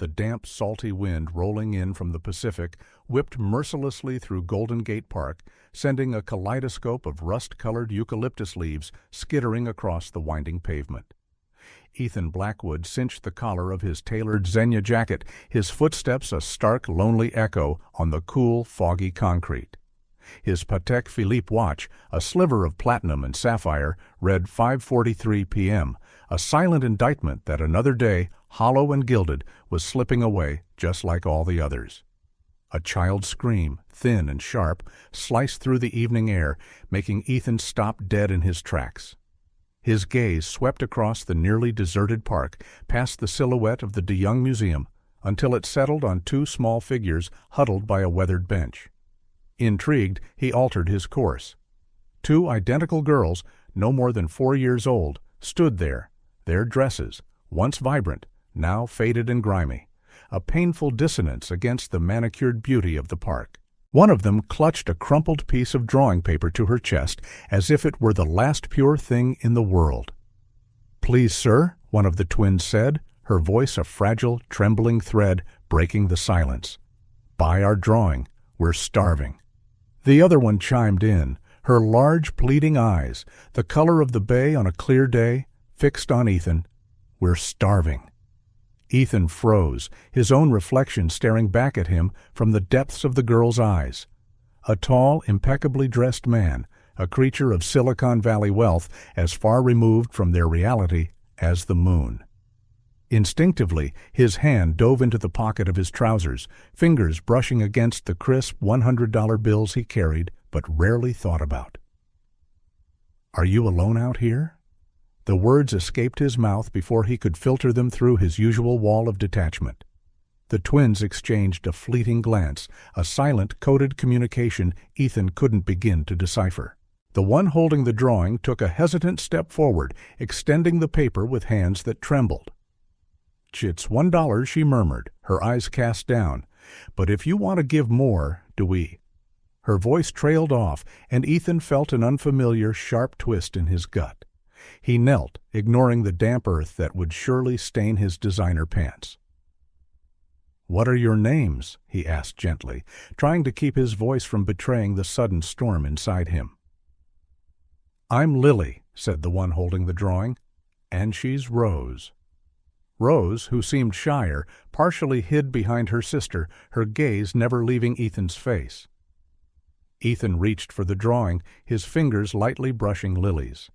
The damp, salty wind rolling in from the Pacific whipped mercilessly through Golden Gate Park, sending a kaleidoscope of rust-colored eucalyptus leaves skittering across the winding pavement. Ethan Blackwood cinched the collar of his tailored Xenia jacket, his footsteps a stark, lonely echo on the cool, foggy concrete. His Patek Philippe watch, a sliver of platinum and sapphire, read 5:43 p.m., a silent indictment that another day, hollow and gilded, was slipping away just like all the others. A child's scream, thin and sharp, sliced through the evening air, making Ethan stop dead in his tracks. His gaze swept across the nearly deserted park, past the silhouette of the De Young Museum, until it settled on two small figures huddled by a weathered bench. Intrigued, he altered his course. Two identical girls, no more than 4 years old, stood there, their dresses, once vibrant, now faded and grimy, a painful dissonance against the manicured beauty of the park. One of them clutched a crumpled piece of drawing paper to her chest as if it were the last pure thing in the world. "Please, sir," one of the twins said, her voice a fragile, trembling thread breaking the silence. "Buy our drawing. We're starving." The other one chimed in, her large, pleading eyes, the color of the bay on a clear day, fixed on Ethan. "We're starving." Ethan froze, his own reflection staring back at him from the depths of the girl's eyes. A tall, impeccably dressed man, a creature of Silicon Valley wealth as far removed from their reality as the moon. Instinctively, his hand dove into the pocket of his trousers, fingers brushing against the crisp $100 bills he carried but rarely thought about. "Are you alone out here?" The words escaped his mouth before he could filter them through his usual wall of detachment. The twins exchanged a fleeting glance, a silent, coded communication Ethan couldn't begin to decipher. The one holding the drawing took a hesitant step forward, extending the paper with hands that trembled. "It's $1, she murmured, her eyes cast down. "But if you want to give more, do we?" Her voice trailed off, and Ethan felt an unfamiliar, sharp twist in his gut. He knelt, ignoring the damp earth that would surely stain his designer pants. "What are your names?" he asked gently, trying to keep his voice from betraying the sudden storm inside him. "I'm Lily," said the one holding the drawing, "and she's Rose." Rose, who seemed shyer, partially hid behind her sister, her gaze never leaving Ethan's face. Ethan reached for the drawing, his fingers lightly brushing Lily's.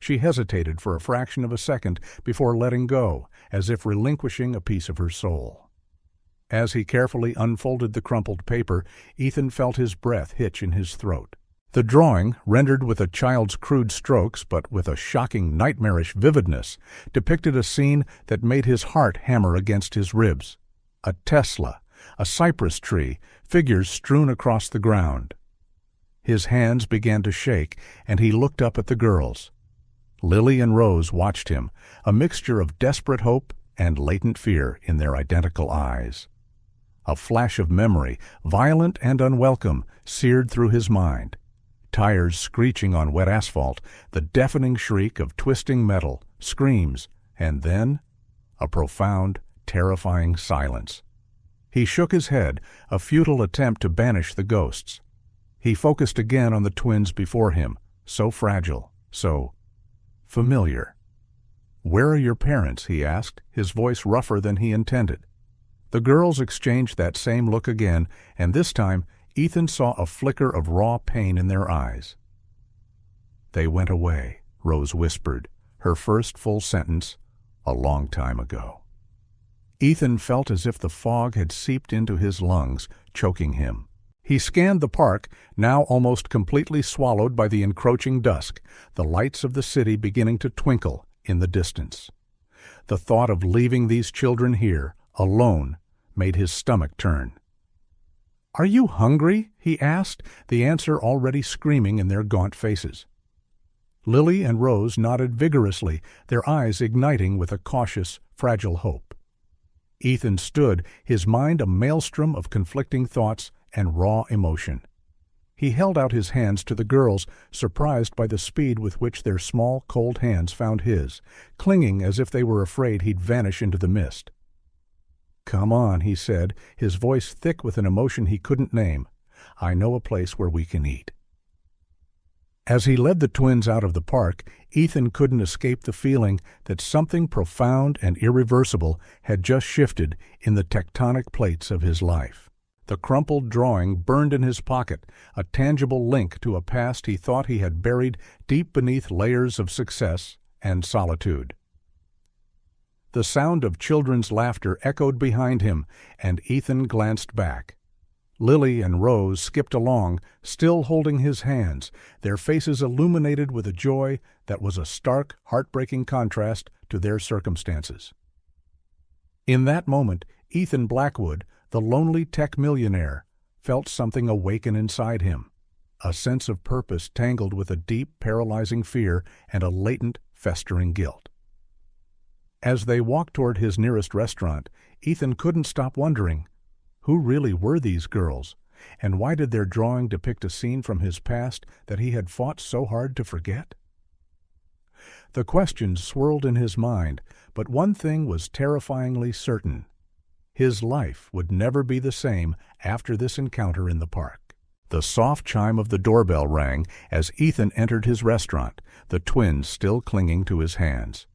She hesitated for a fraction of a second before letting go, as if relinquishing a piece of her soul. As he carefully unfolded the crumpled paper, Ethan felt his breath hitch in his throat. The drawing, rendered with a child's crude strokes but with a shocking, nightmarish vividness, depicted a scene that made his heart hammer against his ribs. A Tesla, a cypress tree, figures strewn across the ground. His hands began to shake, and he looked up at the girls. Lily and Rose watched him, a mixture of desperate hope and latent fear in their identical eyes. A flash of memory, violent and unwelcome, seared through his mind. Tires screeching on wet asphalt, the deafening shriek of twisting metal, screams, and then a profound, terrifying silence. He shook his head, a futile attempt to banish the ghosts. He focused again on the twins before him, so fragile, so familiar. "Where are your parents?" he asked, his voice rougher than he intended. The girls exchanged that same look again, and this time Ethan saw a flicker of raw pain in their eyes. "They went away," Rose whispered, her first full sentence, "a long time ago." Ethan felt as if the fog had seeped into his lungs, choking him. He scanned the park, now almost completely swallowed by the encroaching dusk, the lights of the city beginning to twinkle in the distance. The thought of leaving these children here, alone, made his stomach turn. "Are you hungry?" he asked, the answer already screaming in their gaunt faces. Lily and Rose nodded vigorously, their eyes igniting with a cautious, fragile hope. Ethan stood, his mind a maelstrom of conflicting thoughts and raw emotion. He held out his hands to the girls, surprised by the speed with which their small, cold hands found his, clinging as if they were afraid he'd vanish into the mist. "Come on," he said, his voice thick with an emotion he couldn't name. "I know a place where we can eat." As he led the twins out of the park, Ethan couldn't escape the feeling that something profound and irreversible had just shifted in the tectonic plates of his life. The crumpled drawing burned in his pocket, a tangible link to a past he thought he had buried deep beneath layers of success and solitude. The sound of children's laughter echoed behind him, and Ethan glanced back. Lily and Rose skipped along, still holding his hands, their faces illuminated with a joy that was a stark, heartbreaking contrast to their circumstances. In that moment, Ethan Blackwood, the lonely tech millionaire, felt something awaken inside him, a sense of purpose tangled with a deep, paralyzing fear and a latent, festering guilt. As they walked toward his nearest restaurant, Ethan couldn't stop wondering, who really were these girls, and why did their drawing depict a scene from his past that he had fought so hard to forget? The questions swirled in his mind, but one thing was terrifyingly certain. His life would never be the same after this encounter in the park. The soft chime of the doorbell rang as Ethan entered his restaurant, the twins still clinging to his hands.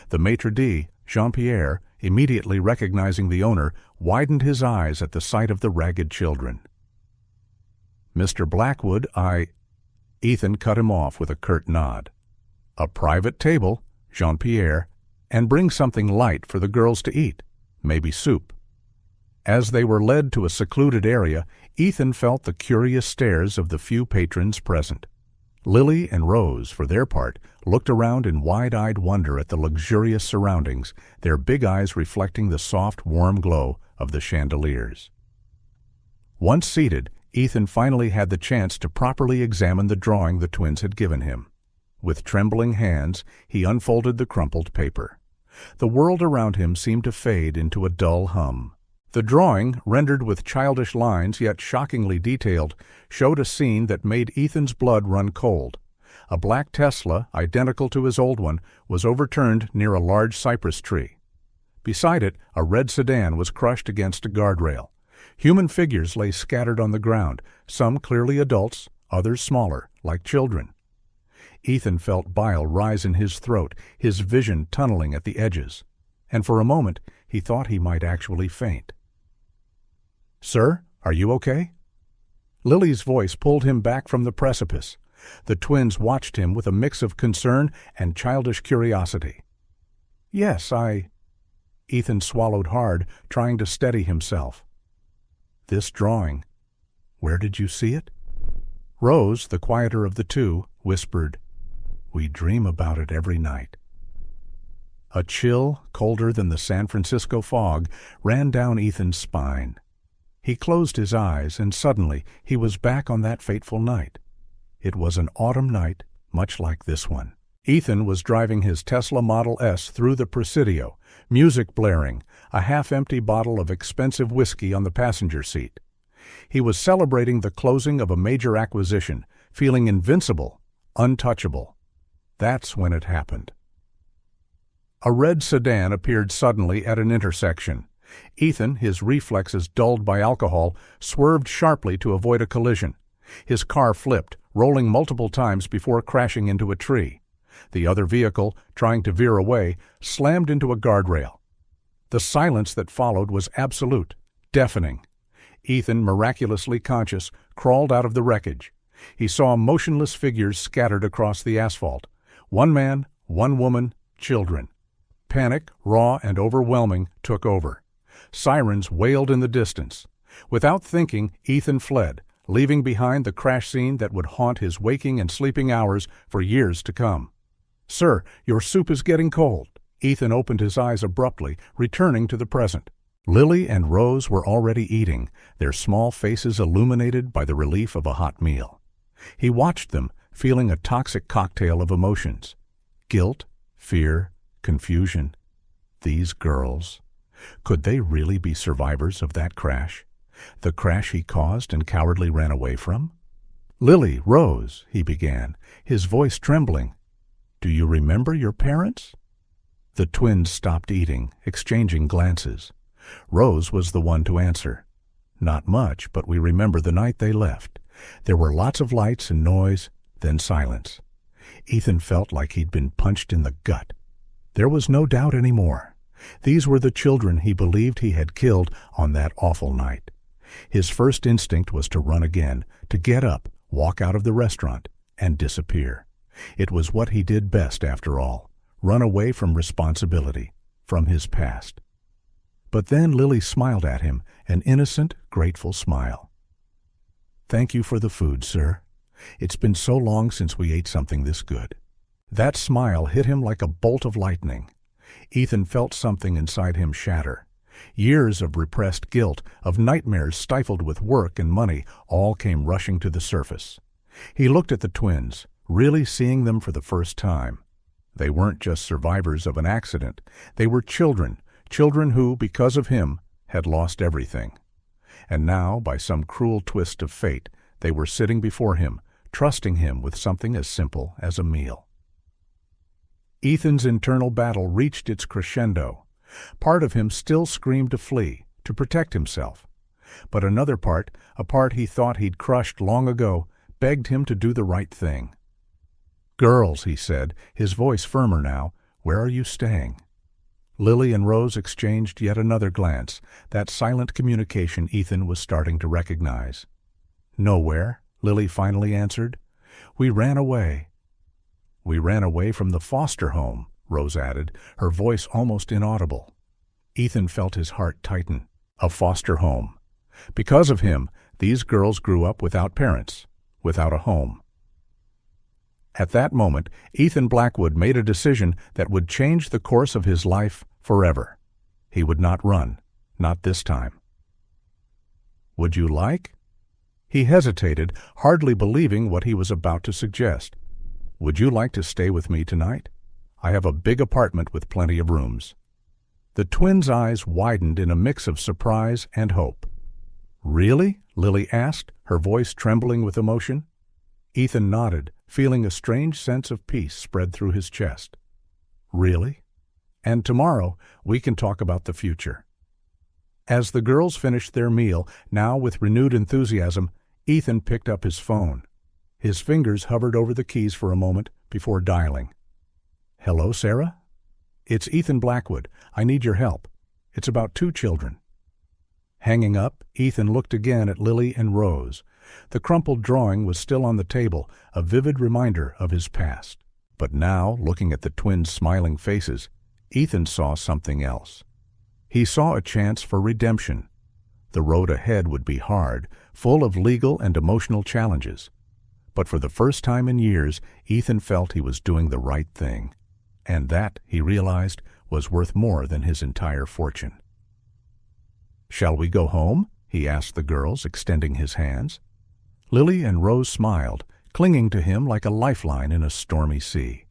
The maitre d', Jean-Pierre, immediately recognizing the owner, widened his eyes at the sight of the ragged children. "Mr. Blackwood, Ethan cut him off with a curt nod. "A private table, Jean-Pierre, and bring something light for the girls to eat, maybe soup." As they were led to a secluded area, Ethan felt the curious stares of the few patrons present. Lily and Rose, for their part, looked around in wide-eyed wonder at the luxurious surroundings, their big eyes reflecting the soft, warm glow of the chandeliers. Once seated, Ethan finally had the chance to properly examine the drawing the twins had given him. With trembling hands, he unfolded the crumpled paper. The world around him seemed to fade into a dull hum. The drawing, rendered with childish lines yet shockingly detailed, showed a scene that made Ethan's blood run cold. A black Tesla, identical to his old one, was overturned near a large cypress tree. Beside it, a red sedan was crushed against a guardrail. Human figures lay scattered on the ground, some clearly adults, others smaller, like children. Ethan felt bile rise in his throat, his vision tunneling at the edges, and for a moment he thought he might actually faint. "Sir, are you okay?" Lily's voice pulled him back from the precipice. The twins watched him with a mix of concern and childish curiosity. "Yes, Ethan swallowed hard, trying to steady himself. "This drawing, where did you see it?" Rose, the quieter of the two, whispered, "We dream about it every night." A chill, colder than the San Francisco fog, ran down Ethan's spine. He closed his eyes, and suddenly he was back on that fateful night. It was an autumn night, much like this one. Ethan was driving his Tesla Model S through the Presidio, music blaring, a half-empty bottle of expensive whiskey on the passenger seat. He was celebrating the closing of a major acquisition, feeling invincible, untouchable. That's when it happened. A red sedan appeared suddenly at an intersection. Ethan, his reflexes dulled by alcohol, swerved sharply to avoid a collision. His car flipped, rolling multiple times before crashing into a tree. The other vehicle, trying to veer away, slammed into a guardrail. The silence that followed was absolute, deafening. Ethan, miraculously conscious, crawled out of the wreckage. He saw motionless figures scattered across the asphalt. One man, one woman, children. Panic, raw and overwhelming, took over. Sirens wailed in the distance. Without thinking, Ethan fled, leaving behind the crash scene that would haunt his waking and sleeping hours for years to come. "Sir, your soup is getting cold." Ethan opened his eyes abruptly, returning to the present. Lily and Rose were already eating, their small faces illuminated by the relief of a hot meal. He watched them, feeling a toxic cocktail of emotions. Guilt, fear, confusion. These girls. Could they really be survivors of that crash? The crash he caused and cowardly ran away from? "Lily, Rose," he began, his voice trembling. "Do you remember your parents?" The twins stopped eating, exchanging glances. Rose was the one to answer. Not much, but we remember the night they left. There were lots of lights and noise, then silence. Ethan felt like he'd been punched in the gut. There was no doubt anymore. These were the children he believed he had killed on that awful night. His first instinct was to run again, to get up, walk out of the restaurant, and disappear. It was what he did best, after all, run away from responsibility, from his past. But then Lily smiled at him, an innocent, grateful smile. "Thank you for the food, sir. It's been so long since we ate something this good." That smile hit him like a bolt of lightning. Ethan felt something inside him shatter. Years of repressed guilt, of nightmares stifled with work and money, all came rushing to the surface. He looked at the twins, really seeing them for the first time. They weren't just survivors of an accident. They were children who, because of him, had lost everything. And now, by some cruel twist of fate, they were sitting before him, trusting him with something as simple as a meal. Ethan's internal battle reached its crescendo. Part of him still screamed to flee, to protect himself. But another part, a part he thought he'd crushed long ago, begged him to do the right thing. "Girls," he said, his voice firmer now, "where are you staying?" Lily and Rose exchanged yet another glance, that silent communication Ethan was starting to recognize. "Nowhere," Lily finally answered. "We ran away." "We ran away from the foster home," Rose added, her voice almost inaudible. Ethan felt his heart tighten. A foster home. Because of him, these girls grew up without parents, without a home. At that moment, Ethan Blackwood made a decision that would change the course of his life forever. He would not run, not this time. "Would you like?" He hesitated, hardly believing what he was about to suggest. "Would you like to stay with me tonight? I have a big apartment with plenty of rooms." The twins' eyes widened in a mix of surprise and hope. "Really?" Lily asked, her voice trembling with emotion. Ethan nodded, feeling a strange sense of peace spread through his chest. "Really? And tomorrow we can talk about the future." As the girls finished their meal, now with renewed enthusiasm, Ethan picked up his phone. His fingers hovered over the keys for a moment before dialing. "Hello, Sarah? It's Ethan Blackwood. I need your help. It's about 2 children." Hanging up, Ethan looked again at Lily and Rose. The crumpled drawing was still on the table, a vivid reminder of his past. But now, looking at the twins' smiling faces, Ethan saw something else. He saw a chance for redemption. The road ahead would be hard, full of legal and emotional challenges. But for the first time in years, Ethan felt he was doing the right thing. And that, he realized, was worth more than his entire fortune. "Shall we go home?" he asked the girls, extending his hands. Lily and Rose smiled, clinging to him like a lifeline in a stormy sea.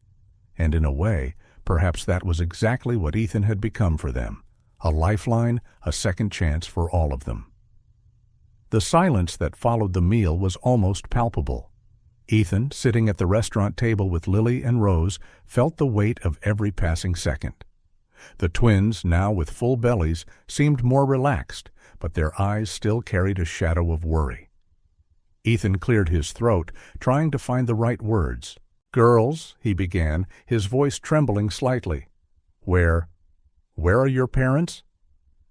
And in a way, perhaps that was exactly what Ethan had become for them, a lifeline, a second chance for all of them. The silence that followed the meal was almost palpable. Ethan, sitting at the restaurant table with Lily and Rose, felt the weight of every passing second. The twins, now with full bellies, seemed more relaxed, but their eyes still carried a shadow of worry. Ethan cleared his throat, trying to find the right words. "Girls," he began, his voice trembling slightly. Where are your parents?"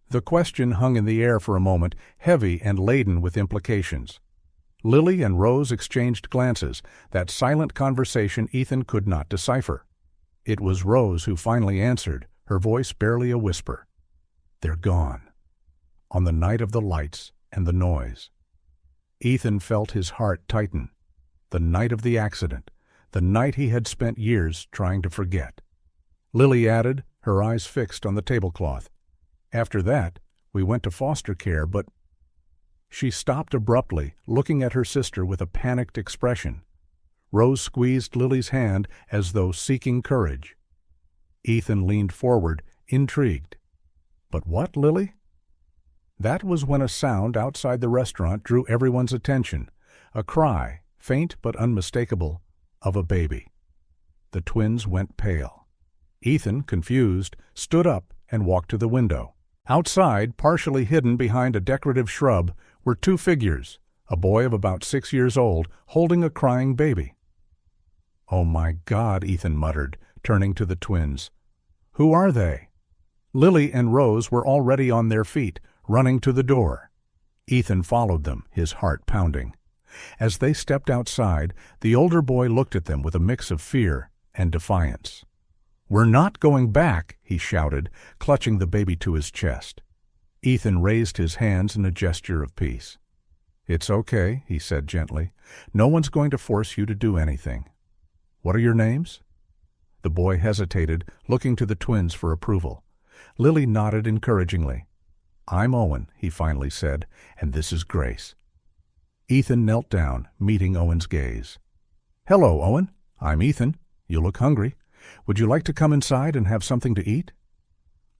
The question hung in the air for a moment, heavy and laden with implications. Lily and Rose exchanged glances, that silent conversation Ethan could not decipher. It was Rose who finally answered, her voice barely a whisper. "They're gone. On the night of the lights and the noise." Ethan felt his heart tighten. The night of the accident, the night he had spent years trying to forget. Lily added, her eyes fixed on the tablecloth. "After that, we went to foster care, but—" She stopped abruptly, looking at her sister with a panicked expression. Rose squeezed Lily's hand as though seeking courage. Ethan leaned forward, intrigued. "But what, Lily?" That was when a sound outside the restaurant drew everyone's attention, a cry, faint but unmistakable, of a baby. The twins went pale. Ethan, confused, stood up and walked to the window. Outside, partially hidden behind a decorative shrub, were two figures, a boy of about 6 years old holding a crying baby. "Oh my God," Ethan muttered, turning to the twins. "Who are they?" Lily and Rose were already on their feet, running to the door. Ethan followed them, his heart pounding. As they stepped outside, the older boy looked at them with a mix of fear and defiance. "We're not going back," he shouted, clutching the baby to his chest. Ethan raised his hands in a gesture of peace. "It's okay," he said gently. "No one's going to force you to do anything. What are your names?" The boy hesitated, looking to the twins for approval. Lily nodded encouragingly. "I'm Owen," he finally said, "and this is Grace." Ethan knelt down, meeting Owen's gaze. "Hello, Owen. I'm Ethan. You look hungry. Would you like to come inside and have something to eat?"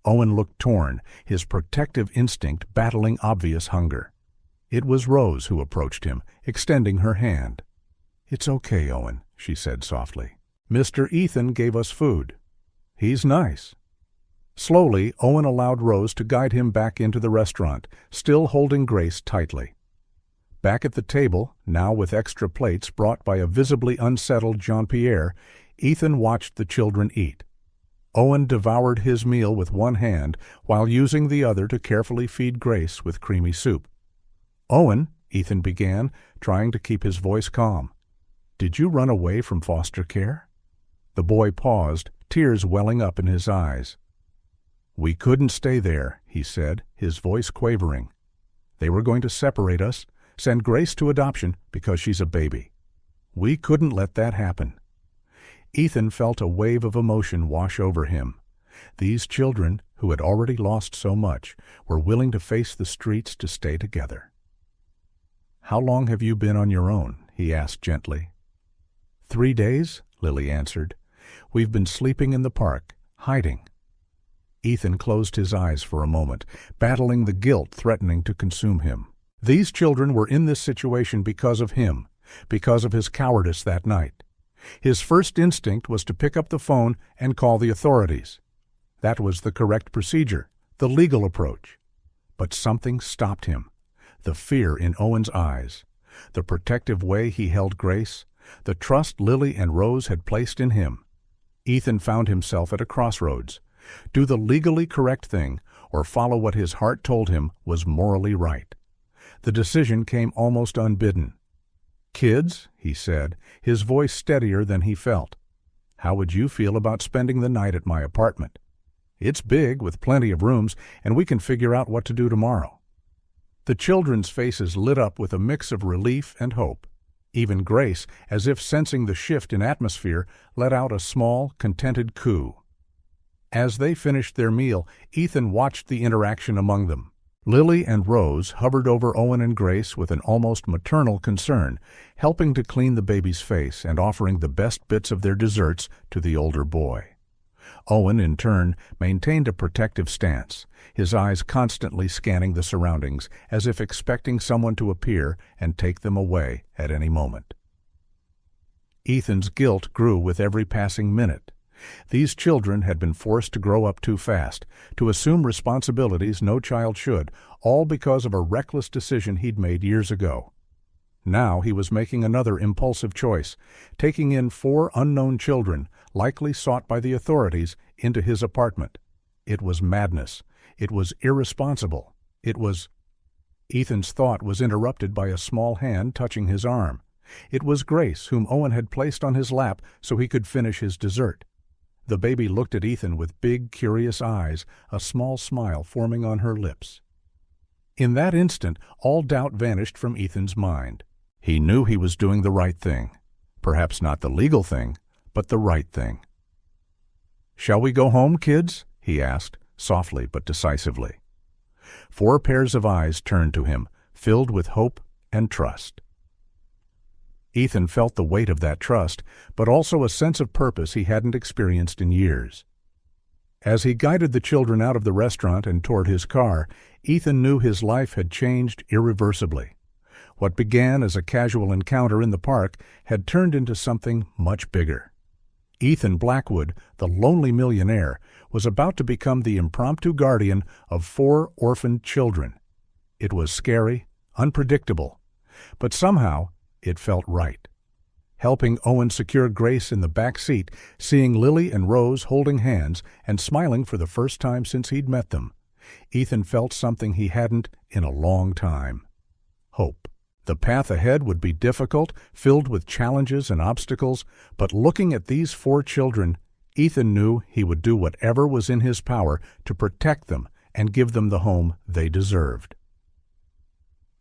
Owen looked torn, his protective instinct battling obvious hunger. It was Rose who approached him, extending her hand. "It's okay, Owen," she said softly. "Mr. Ethan gave us food. He's nice." Slowly, Owen allowed Rose to guide him back into the restaurant, still holding Grace tightly. Back at the table, now with extra plates brought by a visibly unsettled Jean-Pierre, Ethan watched the children eat. Owen devoured his meal with one hand while using the other to carefully feed Grace with creamy soup. "Owen," Ethan began, trying to keep his voice calm, "did you run away from foster care?" The boy paused, tears welling up in his eyes. "We couldn't stay there," he said, his voice quavering. "They were going to separate us, send Grace to adoption because she's a baby. We couldn't let that happen." Ethan felt a wave of emotion wash over him. These children, who had already lost so much, were willing to face the streets to stay together. "How long have you been on your own?" he asked gently. 3 days, Lily answered. "We've been sleeping in the park, hiding." Ethan closed his eyes for a moment, battling the guilt threatening to consume him. These children were in this situation because of him, because of his cowardice that night. His first instinct was to pick up the phone and call the authorities. That was the correct procedure, the legal approach. But something stopped him. The fear in Owen's eyes, the protective way he held Grace, the trust Lily and Rose had placed in him. Ethan found himself at a crossroads. Do the legally correct thing or follow what his heart told him was morally right. The decision came almost unbidden. "Kids," he said, his voice steadier than he felt, "how would you feel about spending the night at my apartment? It's big, with plenty of rooms, and we can figure out what to do tomorrow." The children's faces lit up with a mix of relief and hope. Even Grace, as if sensing the shift in atmosphere, let out a small, contented coo. As they finished their meal, Ethan watched the interaction among them. Lily and Rose hovered over Owen and Grace with an almost maternal concern, helping to clean the baby's face and offering the best bits of their desserts to the older boy. Owen, in turn, maintained a protective stance, his eyes constantly scanning the surroundings, as if expecting someone to appear and take them away at any moment. Ethan's guilt grew with every passing minute. These children had been forced to grow up too fast, to assume responsibilities no child should, all because of a reckless decision he'd made years ago. Now he was making another impulsive choice, taking in 4 unknown children, likely sought by the authorities, into his apartment. It was madness. It was irresponsible. It was... Ethan's thought was interrupted by a small hand touching his arm. It was Grace, whom Owen had placed on his lap so he could finish his dessert. The baby looked at Ethan with big, curious eyes, a small smile forming on her lips. In that instant, all doubt vanished from Ethan's mind. He knew he was doing the right thing. Perhaps not the legal thing, but the right thing. "Shall we go home, kids?" he asked, softly but decisively. 4 pairs of eyes turned to him, filled with hope and trust. Ethan felt the weight of that trust, but also a sense of purpose he hadn't experienced in years. As he guided the children out of the restaurant and toward his car, Ethan knew his life had changed irreversibly. What began as a casual encounter in the park had turned into something much bigger. Ethan Blackwood, the lonely millionaire, was about to become the impromptu guardian of 4 orphaned children. It was scary, unpredictable, but somehow it felt right. Helping Owen secure Grace in the back seat, seeing Lily and Rose holding hands and smiling for the first time since he'd met them, Ethan felt something he hadn't in a long time: hope. The path ahead would be difficult, filled with challenges and obstacles, but looking at these 4 children, Ethan knew he would do whatever was in his power to protect them and give them the home they deserved.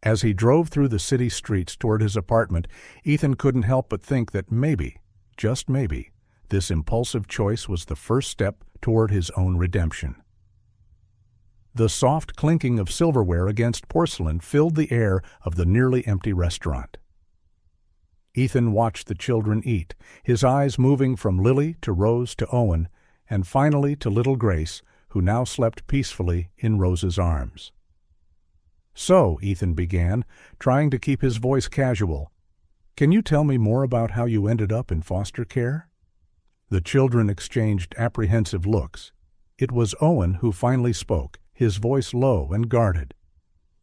As he drove through the city streets toward his apartment, Ethan couldn't help but think that maybe, just maybe, this impulsive choice was the first step toward his own redemption. The soft clinking of silverware against porcelain filled the air of the nearly empty restaurant. Ethan watched the children eat, his eyes moving from Lily to Rose to Owen, and finally to little Grace, who now slept peacefully in Rose's arms. "So," Ethan began, trying to keep his voice casual, "can you tell me more about how you ended up in foster care?" The children exchanged apprehensive looks. It was Owen who finally spoke, his voice low and guarded.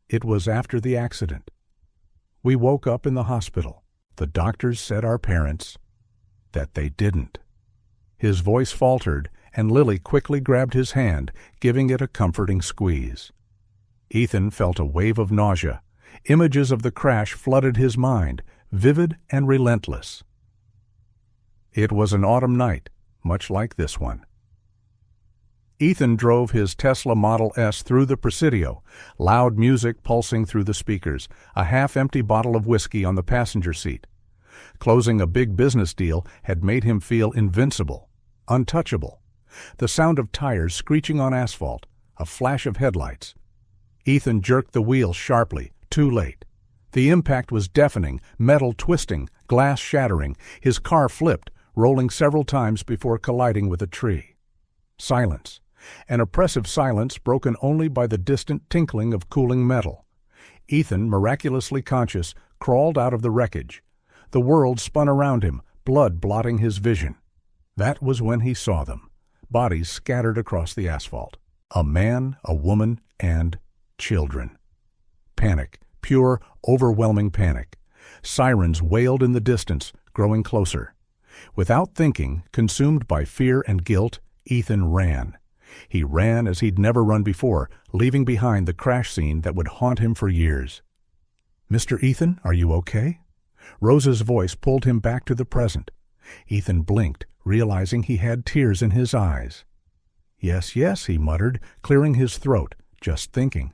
"It was after the accident. We woke up in the hospital. The doctors said our parents that they didn't." His voice faltered, and Lily quickly grabbed his hand, giving it a comforting squeeze. Ethan felt a wave of nausea. Images of the crash flooded his mind, vivid and relentless. It was an autumn night, much like this one. Ethan drove his Tesla Model S through the Presidio, loud music pulsing through the speakers, a half-empty bottle of whiskey on the passenger seat. Closing a big business deal had made him feel invincible, untouchable. The sound of tires screeching on asphalt, a flash of headlights. Ethan jerked the wheel sharply, too late. The impact was deafening, metal twisting, glass shattering. His car flipped, rolling several times before colliding with a tree. Silence. An oppressive silence broken only by the distant tinkling of cooling metal. Ethan, miraculously conscious, crawled out of the wreckage. The world spun around him, blood blotting his vision. That was when he saw them, bodies scattered across the asphalt. A man, a woman, and children. Panic, pure, overwhelming panic. Sirens wailed in the distance, growing closer. Without thinking, consumed by fear and guilt, Ethan ran. He ran as he'd never run before, leaving behind the crash scene that would haunt him for years. "Mr. Ethan, are you okay?" Rose's voice pulled him back to the present. Ethan blinked, realizing he had tears in his eyes. "Yes, yes," he muttered, clearing his throat, just thinking.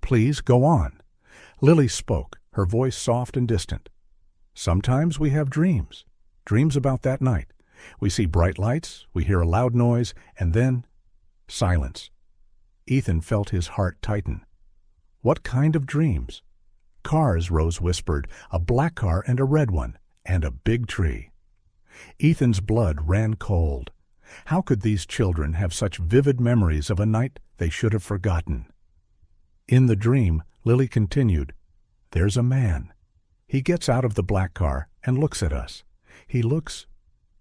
"Please, go on." Lily spoke, her voice soft and distant. "Sometimes we have dreams. Dreams about that night. We see bright lights, we hear a loud noise, and then silence." Ethan felt his heart tighten. "What kind of dreams?" "Cars," Rose whispered, "a black car and a red one, and a big tree." Ethan's blood ran cold. How could these children have such vivid memories of a night they should have forgotten? In the dream, Lily continued, "There's a man. He gets out of the black car and looks at us. He looks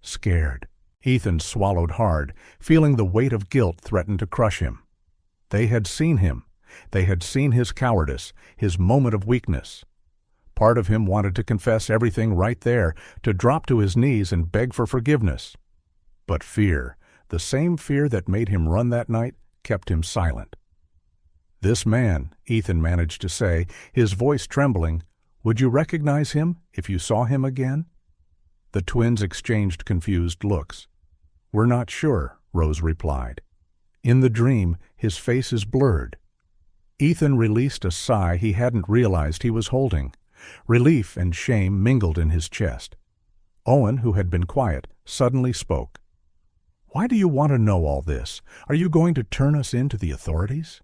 scared." Ethan swallowed hard, feeling the weight of guilt threaten to crush him. They had seen him. They had seen his cowardice, his moment of weakness. Part of him wanted to confess everything right there, to drop to his knees and beg for forgiveness. But fear, the same fear that made him run that night, kept him silent. "This man," Ethan managed to say, his voice trembling, "would you recognize him if you saw him again?" The twins exchanged confused looks. "We're not sure," Rose replied. "In the dream, his face is blurred." Ethan released a sigh he hadn't realized he was holding. Relief and shame mingled in his chest. Owen, who had been quiet, suddenly spoke. "Why do you want to know all this? Are you going to turn us in to the authorities?"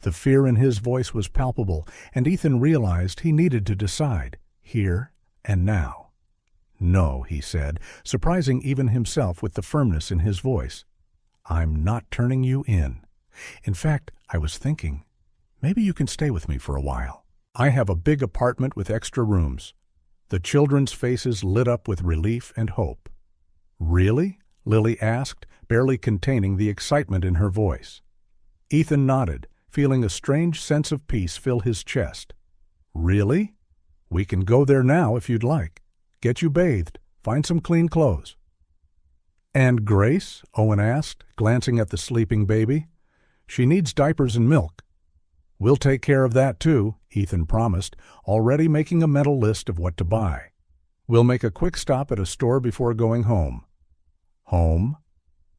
The fear in his voice was palpable, and Ethan realized he needed to decide, here and now. "No," he said, surprising even himself with the firmness in his voice. "I'm not turning you in. In fact, I was thinking, maybe you can stay with me for a while. I have a big apartment with extra rooms." The children's faces lit up with relief and hope. "Really?" Lily asked, barely containing the excitement in her voice. Ethan nodded, feeling a strange sense of peace fill his chest. Really? We can go there now if you'd like. Get you bathed. Find some clean clothes. And Grace? Owen asked, glancing at the sleeping baby. She needs diapers and milk. We'll take care of that too, Ethan promised, already making a mental list of what to buy. We'll make a quick stop at a store before going home. Home?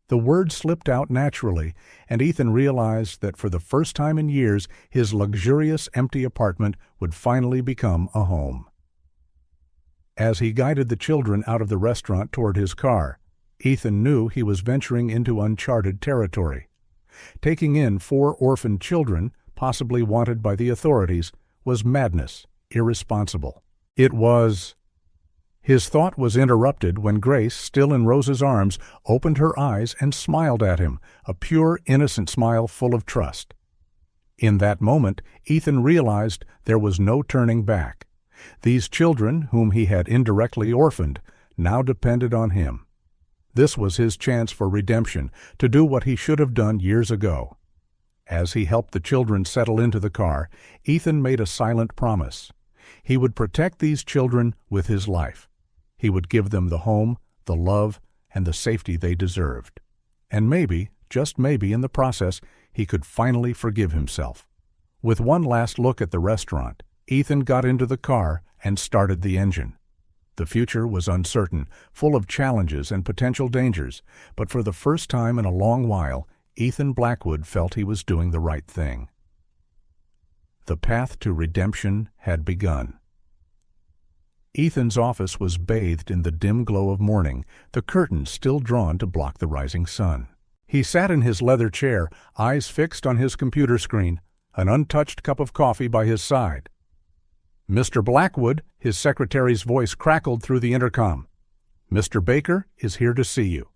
The word slipped out naturally, and Ethan realized that for the first time in years, his luxurious, empty apartment would finally become a home. As he guided the children out of the restaurant toward his car, Ethan knew he was venturing into uncharted territory. Taking in 4 orphaned children, possibly wanted by the authorities, was madness, irresponsible. It was... His thought was interrupted when Grace, still in Rose's arms, opened her eyes and smiled at him, a pure, innocent smile full of trust. In that moment, Ethan realized there was no turning back. These children, whom he had indirectly orphaned, now depended on him. This was his chance for redemption, to do what he should have done years ago. As he helped the children settle into the car, Ethan made a silent promise. He would protect these children with his life. He would give them the home, the love, and the safety they deserved. And maybe, just maybe in the process, he could finally forgive himself. With one last look at the restaurant, Ethan got into the car and started the engine. The future was uncertain, full of challenges and potential dangers, but for the first time in a long while, Ethan Blackwood felt he was doing the right thing. The path to redemption had begun. Ethan's office was bathed in the dim glow of morning, the curtains still drawn to block the rising sun. He sat in his leather chair, eyes fixed on his computer screen, an untouched cup of coffee by his side. "Mr. Blackwood," his secretary's voice crackled through the intercom. "Mr. Baker is here to see you."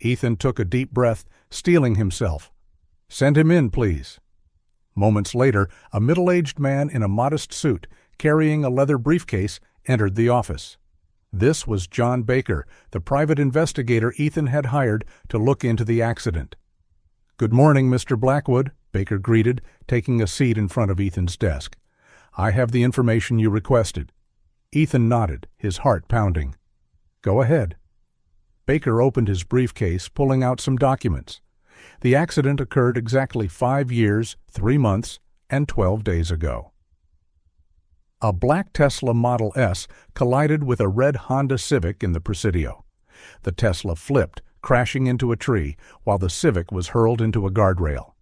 Ethan took a deep breath, steeling himself. "Send him in, please." Moments later, a middle-aged man in a modest suit, carrying a leather briefcase, entered the office. This was John Baker, the private investigator Ethan had hired to look into the accident. "Good morning, Mr. Blackwood," Baker greeted, taking a seat in front of Ethan's desk. "I have the information you requested." Ethan nodded, his heart pounding. "Go ahead." Baker opened his briefcase, pulling out some documents. The accident occurred exactly 5 years, 3 months, and 12 days ago. A black Tesla Model S collided with a red Honda Civic in the Presidio. The Tesla flipped, crashing into a tree, while the Civic was hurled into a guardrail.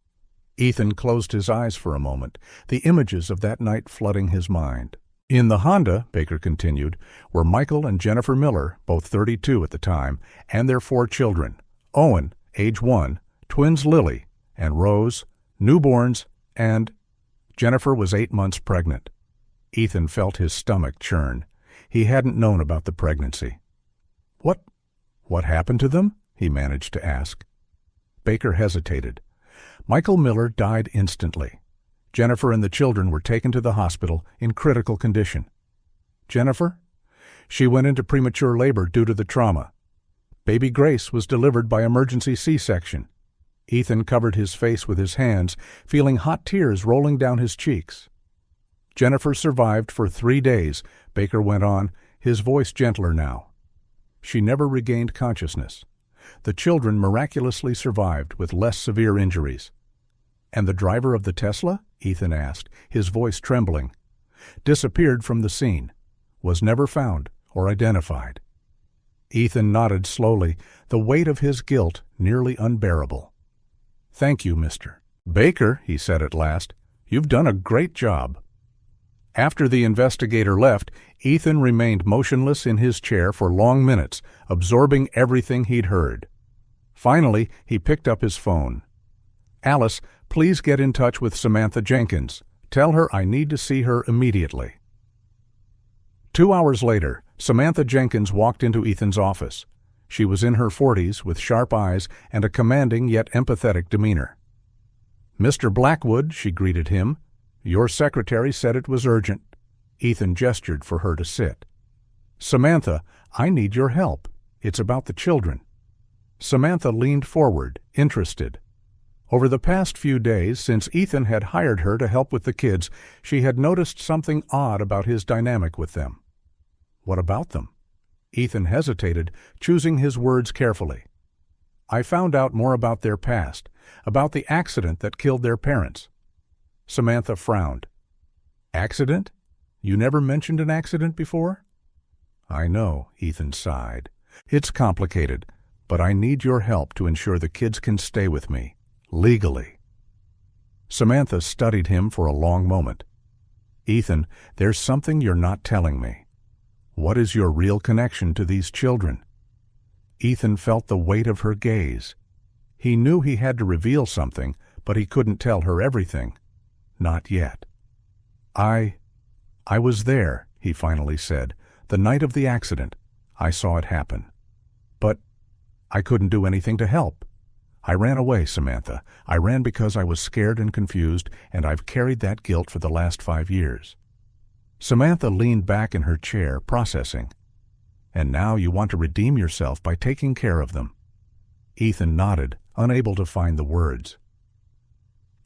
Ethan closed his eyes for a moment, the images of that night flooding his mind. In the Honda, Baker continued, were Michael and Jennifer Miller, both 32 at the time, and their 4 children, Owen, age 1, twins Lily, and Rose, newborns, and Jennifer was 8 months pregnant. Ethan felt his stomach churn. He hadn't known about the pregnancy. What happened to them?" he managed to ask. Baker hesitated. Michael Miller died instantly. Jennifer and the children were taken to the hospital in critical condition. Jennifer? She went into premature labor due to the trauma. Baby Grace was delivered by emergency C-section. Ethan covered his face with his hands, feeling hot tears rolling down his cheeks. Jennifer survived for 3 days, Baker went on, his voice gentler now. She never regained consciousness. The children miraculously survived with less severe injuries. "And the driver of the Tesla?" Ethan asked, his voice trembling. "Disappeared from the scene. Was never found or identified." Ethan nodded slowly, the weight of his guilt nearly unbearable. "Thank you, Mr. Baker," he said at last. "You've done a great job." After the investigator left, Ethan remained motionless in his chair for long minutes, absorbing everything he'd heard. Finally, he picked up his phone. "Alice, please get in touch with Samantha Jenkins. Tell her I need to see her immediately." 2 hours later, Samantha Jenkins walked into Ethan's office. She was in her 40s, with sharp eyes and a commanding yet empathetic demeanor. "Mr. Blackwood," she greeted him. "Your secretary said it was urgent." Ethan gestured for her to sit. "Samantha, I need your help. It's about the children." Samantha leaned forward, interested. Over the past few days, since Ethan had hired her to help with the kids, she had noticed something odd about his dynamic with them. What about them? Ethan hesitated, choosing his words carefully. I found out more about their past, about the accident that killed their parents. Samantha frowned. Accident? You never mentioned an accident before? I know, Ethan sighed. It's complicated, but I need your help to ensure the kids can stay with me, legally. Samantha studied him for a long moment. Ethan, there's something you're not telling me. What is your real connection to these children? Ethan felt the weight of her gaze. He knew he had to reveal something, but he couldn't tell her everything. Not yet. I was there, he finally said, the night of the accident. I saw it happen. But I couldn't do anything to help. I ran away, Samantha. I ran because I was scared and confused, and I've carried that guilt for the last 5 years. Samantha leaned back in her chair, processing. And now you want to redeem yourself by taking care of them. Ethan nodded, unable to find the words.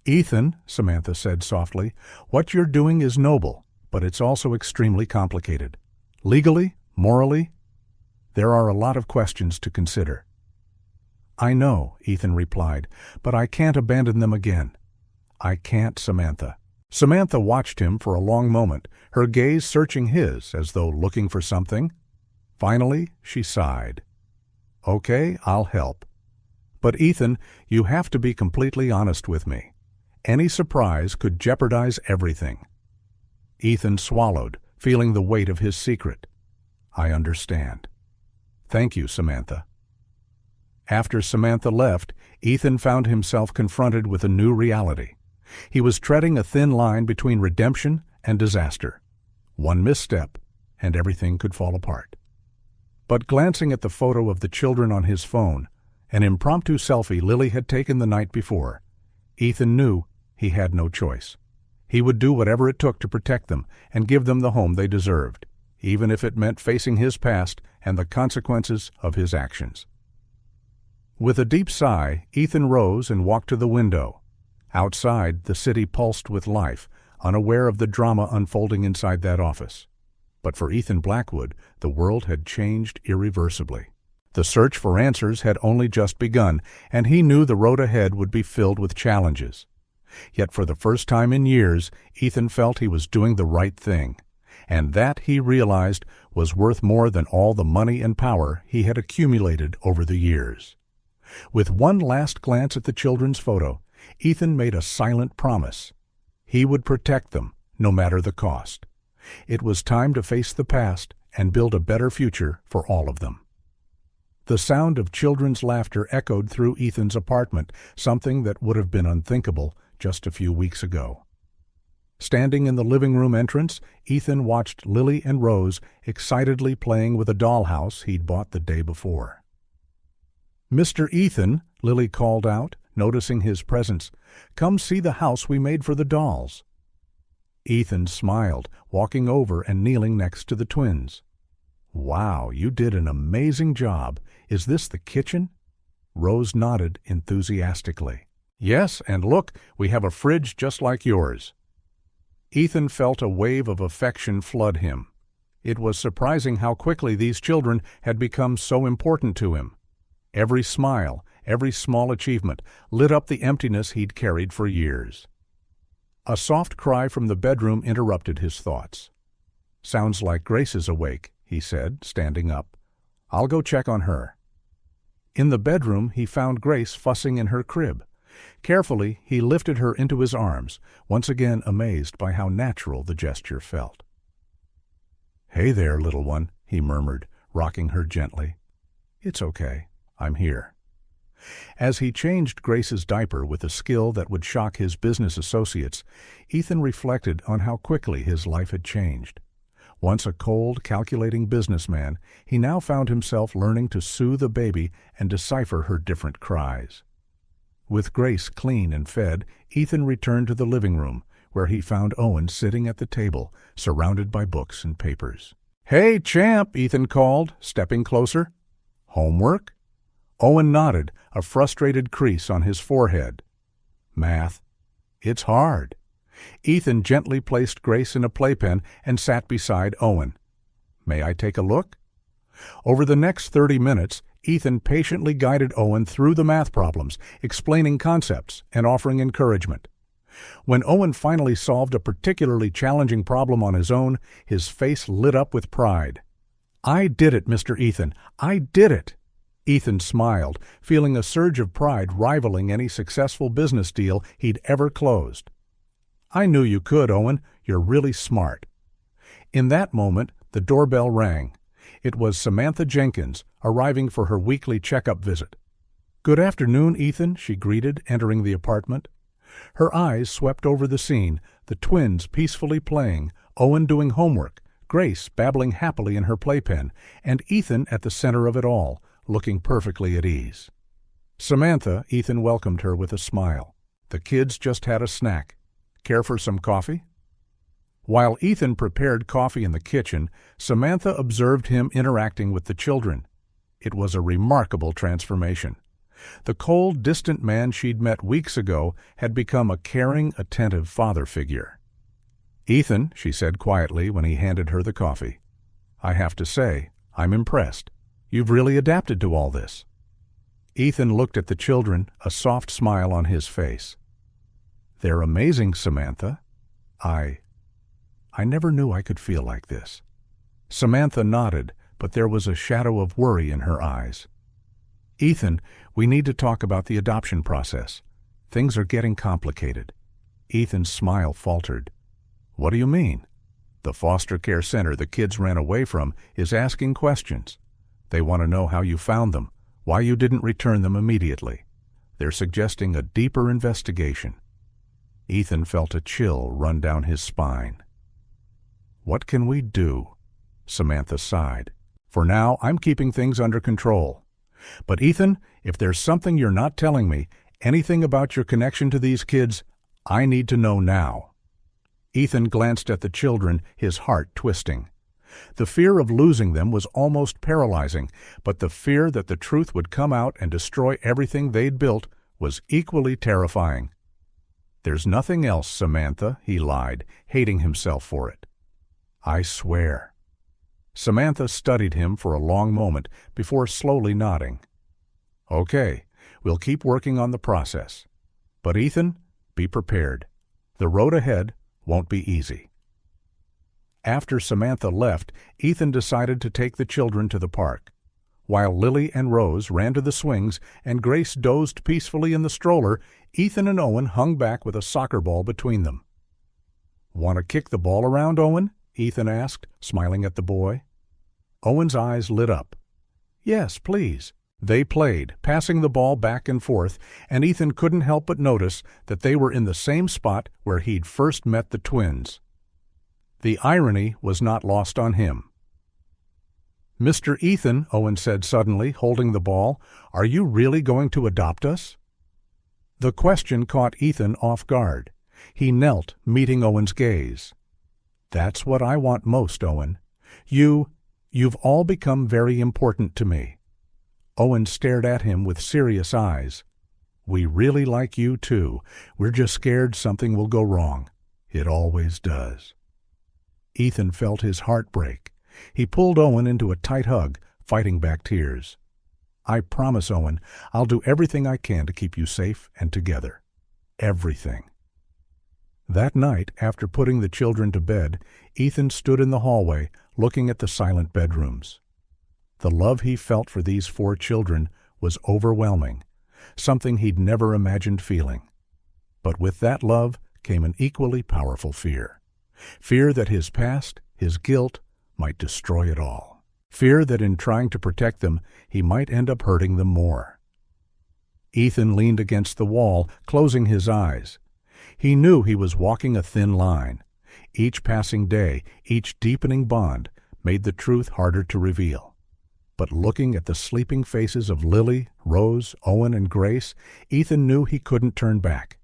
Ethan, Samantha said softly, what you're doing is noble, but it's also extremely complicated. Legally, morally, there are a lot of questions to consider. I know, Ethan replied, but I can't abandon them again. I can't, Samantha. Samantha watched him for a long moment, her gaze searching his as though looking for something. Finally, she sighed. Okay, I'll help. But Ethan, you have to be completely honest with me. Any surprise could jeopardize everything. Ethan swallowed, feeling the weight of his secret. I understand. Thank you, Samantha. After Samantha left, Ethan found himself confronted with a new reality. He was treading a thin line between redemption and disaster. One misstep, and everything could fall apart. But glancing at the photo of the children on his phone, an impromptu selfie Lily had taken the night before, Ethan knew he had no choice. He would do whatever it took to protect them and give them the home they deserved, even if it meant facing his past and the consequences of his actions. With a deep sigh, Ethan rose and walked to the window. Outside, the city pulsed with life, unaware of the drama unfolding inside that office. But for Ethan Blackwood, the world had changed irreversibly. The search for answers had only just begun, and he knew the road ahead would be filled with challenges. Yet for the first time in years, Ethan felt he was doing the right thing, and that, he realized, was worth more than all the money and power he had accumulated over the years. With one last glance at the children's photo, Ethan made a silent promise. He would protect them, no matter the cost. It was time to face the past and build a better future for all of them. The sound of children's laughter echoed through Ethan's apartment, something that would have been unthinkable just a few weeks ago. Standing in the living room entrance, Ethan watched Lily and Rose excitedly playing with a dollhouse he'd bought the day before. Mr. Ethan, Lily called out, noticing his presence, come see the house we made for the dolls. Ethan smiled, walking over and kneeling next to the twins. Wow, you did an amazing job. Is this the kitchen? Rose nodded enthusiastically. Yes, and look, we have a fridge just like yours. Ethan felt a wave of affection flood him. It was surprising how quickly these children had become so important to him. Every smile, every small achievement, lit up the emptiness he'd carried for years. A soft cry from the bedroom interrupted his thoughts. Sounds like Grace is awake, he said, standing up. I'll go check on her. In the bedroom, he found Grace fussing in her crib. Carefully, he lifted her into his arms, once again amazed by how natural the gesture felt. Hey there, little one, he murmured, rocking her gently. It's okay. I'm here. As he changed Grace's diaper with a skill that would shock his business associates, Ethan reflected on how quickly his life had changed. Once a cold, calculating businessman, he now found himself learning to soothe a baby and decipher her different cries. With Grace clean and fed, Ethan returned to the living room, where he found Owen sitting at the table, surrounded by books and papers. Hey, champ, Ethan called, stepping closer. Homework? Owen nodded, a frustrated crease on his forehead. Math. It's hard. Ethan gently placed Grace in a playpen and sat beside Owen. May I take a look? Over the next 30 minutes, Ethan patiently guided Owen through the math problems, explaining concepts and offering encouragement. When Owen finally solved a particularly challenging problem on his own, his face lit up with pride. I did it, Mr. Ethan. I did it. Ethan smiled, feeling a surge of pride rivaling any successful business deal he'd ever closed. I knew you could, Owen. You're really smart. In that moment, the doorbell rang. It was Samantha Jenkins, arriving for her weekly checkup visit. Good afternoon, Ethan, she greeted, entering the apartment. Her eyes swept over the scene, the twins peacefully playing, Owen doing homework, Grace babbling happily in her playpen, and Ethan at the center of it all, looking perfectly at ease. Samantha, Ethan welcomed her with a smile. The kids just had a snack. Care for some coffee? While Ethan prepared coffee in the kitchen, Samantha observed him interacting with the children. It was a remarkable transformation. The cold, distant man she'd met weeks ago had become a caring, attentive father figure. Ethan, she said quietly when he handed her the coffee, I have to say, I'm impressed. You've really adapted to all this. Ethan looked at the children, a soft smile on his face. They're amazing, Samantha. I never knew I could feel like this. Samantha nodded, but there was a shadow of worry in her eyes. Ethan, we need to talk about the adoption process. Things are getting complicated. Ethan's smile faltered. What do you mean? The foster care center the kids ran away from is asking questions. They want to know how you found them, why you didn't return them immediately. They're suggesting a deeper investigation. Ethan felt a chill run down his spine. What can we do? Samantha sighed. For now, I'm keeping things under control. But Ethan, if there's something you're not telling me, anything about your connection to these kids, I need to know now. Ethan glanced at the children, his heart twisting. The fear of losing them was almost paralyzing, but the fear that the truth would come out and destroy everything they'd built was equally terrifying. There's nothing else, Samantha, he lied, hating himself for it. I swear. Samantha studied him for a long moment before slowly nodding. Okay, we'll keep working on the process. But Ethan, be prepared. The road ahead won't be easy. After Samantha left, Ethan decided to take the children to the park. While Lily and Rose ran to the swings and Grace dozed peacefully in the stroller, Ethan and Owen hung back with a soccer ball between them. Want to kick the ball around, Owen? Ethan asked, smiling at the boy. Owen's eyes lit up. Yes, please. They played, passing the ball back and forth, and Ethan couldn't help but notice that they were in the same spot where he'd first met the twins. The irony was not lost on him. Mr. Ethan, Owen said suddenly, holding the ball, are you really going to adopt us? The question caught Ethan off guard. He knelt, meeting Owen's gaze. That's what I want most, Owen. You've all become very important to me. Owen stared at him with serious eyes. We really like you, too. We're just scared something will go wrong. It always does. Ethan felt his heart break. He pulled Owen into a tight hug, fighting back tears. I promise, Owen, I'll do everything I can to keep you safe and together. Everything. That night, after putting the children to bed, Ethan stood in the hallway, looking at the silent bedrooms. The love he felt for these 4 children was overwhelming, something he'd never imagined feeling. But with that love came an equally powerful fear. Fear that his past, his guilt, might destroy it all. Fear that in trying to protect them, he might end up hurting them more. Ethan leaned against the wall, closing his eyes. He knew he was walking a thin line. Each passing day, each deepening bond, made the truth harder to reveal. But looking at the sleeping faces of Lily, Rose, Owen, and Grace, Ethan knew he couldn't turn back.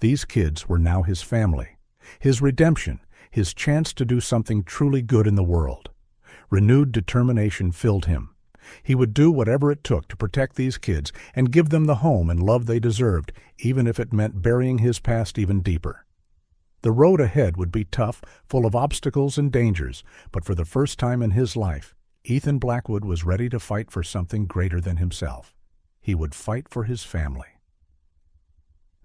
These kids were now his family, his redemption, his chance to do something truly good in the world. Renewed determination filled him. He would do whatever it took to protect these kids and give them the home and love they deserved, even if it meant burying his past even deeper. The road ahead would be tough, full of obstacles and dangers, but for the first time in his life, Ethan Blackwood was ready to fight for something greater than himself. He would fight for his family.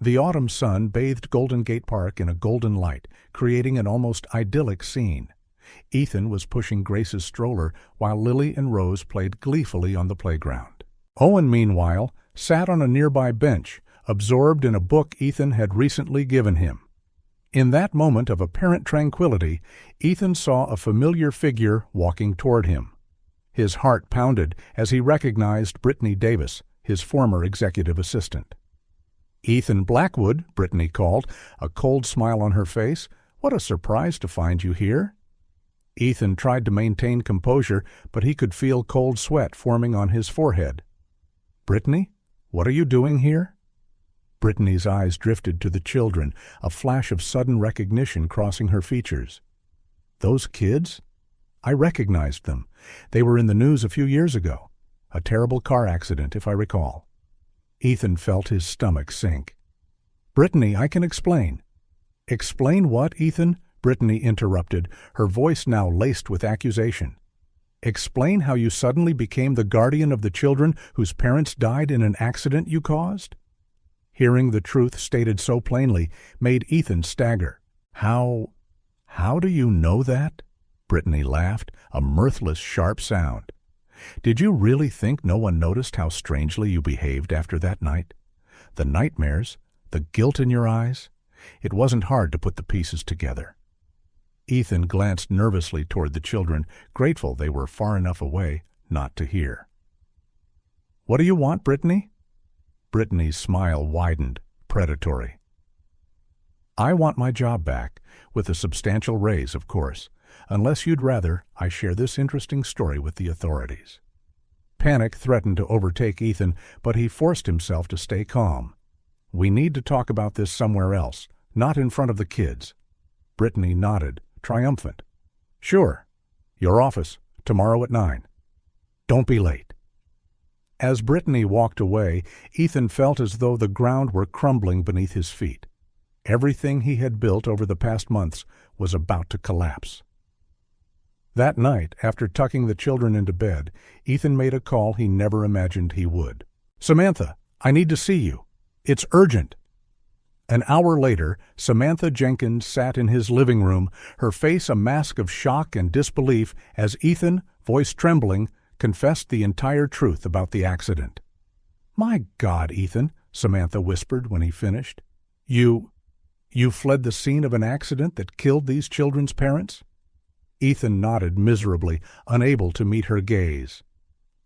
The autumn sun bathed Golden Gate Park in a golden light, creating an almost idyllic scene. Ethan was pushing Grace's stroller while Lily and Rose played gleefully on the playground. Owen, meanwhile, sat on a nearby bench, absorbed in a book Ethan had recently given him. In that moment of apparent tranquility, Ethan saw a familiar figure walking toward him. His heart pounded as he recognized Brittany Davis, his former executive assistant. "Ethan Blackwood," Brittany called, a cold smile on her face. "What a surprise to find you here." Ethan tried to maintain composure, but he could feel cold sweat forming on his forehead. "Brittany, what are you doing here?" Brittany's eyes drifted to the children, a flash of sudden recognition crossing her features. "Those kids? I recognized them. They were in the news a few years ago. A terrible car accident, if I recall." Ethan felt his stomach sink. "Brittany, I can explain." "Explain what, Ethan?" Brittany interrupted, her voice now laced with accusation. "Explain how you suddenly became the guardian of the children whose parents died in an accident you caused?" Hearing the truth stated so plainly made Ethan stagger. How do you know that?" Brittany laughed, a mirthless, sharp sound. "Did you really think no one noticed how strangely you behaved after that night? The nightmares, the guilt in your eyes? It wasn't hard to put the pieces together." Ethan glanced nervously toward the children, grateful they were far enough away not to hear. "What do you want, Brittany?" Brittany's smile widened, predatory. "I want my job back, with a substantial raise, of course, unless you'd rather I share this interesting story with the authorities." Panic threatened to overtake Ethan, but he forced himself to stay calm. "We need to talk about this somewhere else, not in front of the kids." Brittany nodded, triumphant. "Sure. Your office, tomorrow at 9. Don't be late." As Brittany walked away, Ethan felt as though the ground were crumbling beneath his feet. Everything he had built over the past months was about to collapse. That night, after tucking the children into bed, Ethan made a call he never imagined he would. "Samantha, I need to see you. It's urgent." An hour later, Samantha Jenkins sat in his living room, her face a mask of shock and disbelief as Ethan, voice trembling, confessed the entire truth about the accident. "My God, Ethan," Samantha whispered when he finished. You fled the scene of an accident that killed these children's parents?" Ethan nodded miserably, unable to meet her gaze.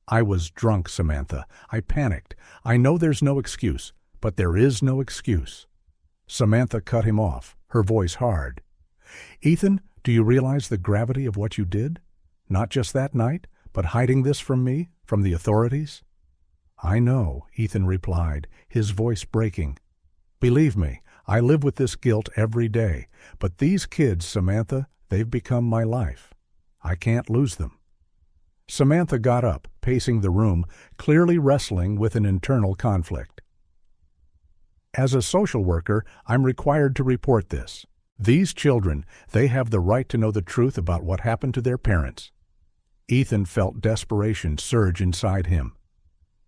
"I was drunk, Samantha. I panicked. I know there's no excuse, but there is no excuse." Samantha cut him off, her voice hard. "Ethan, do you realize the gravity of what you did? Not just that night, but hiding this from me, from the authorities?" "I know," Ethan replied, his voice breaking. "Believe me, I live with this guilt every day, but these kids, Samantha, they've become my life. I can't lose them." Samantha got up, pacing the room, clearly wrestling with an internal conflict. "As a social worker, I'm required to report this. These children, they have the right to know the truth about what happened to their parents." Ethan felt desperation surge inside him.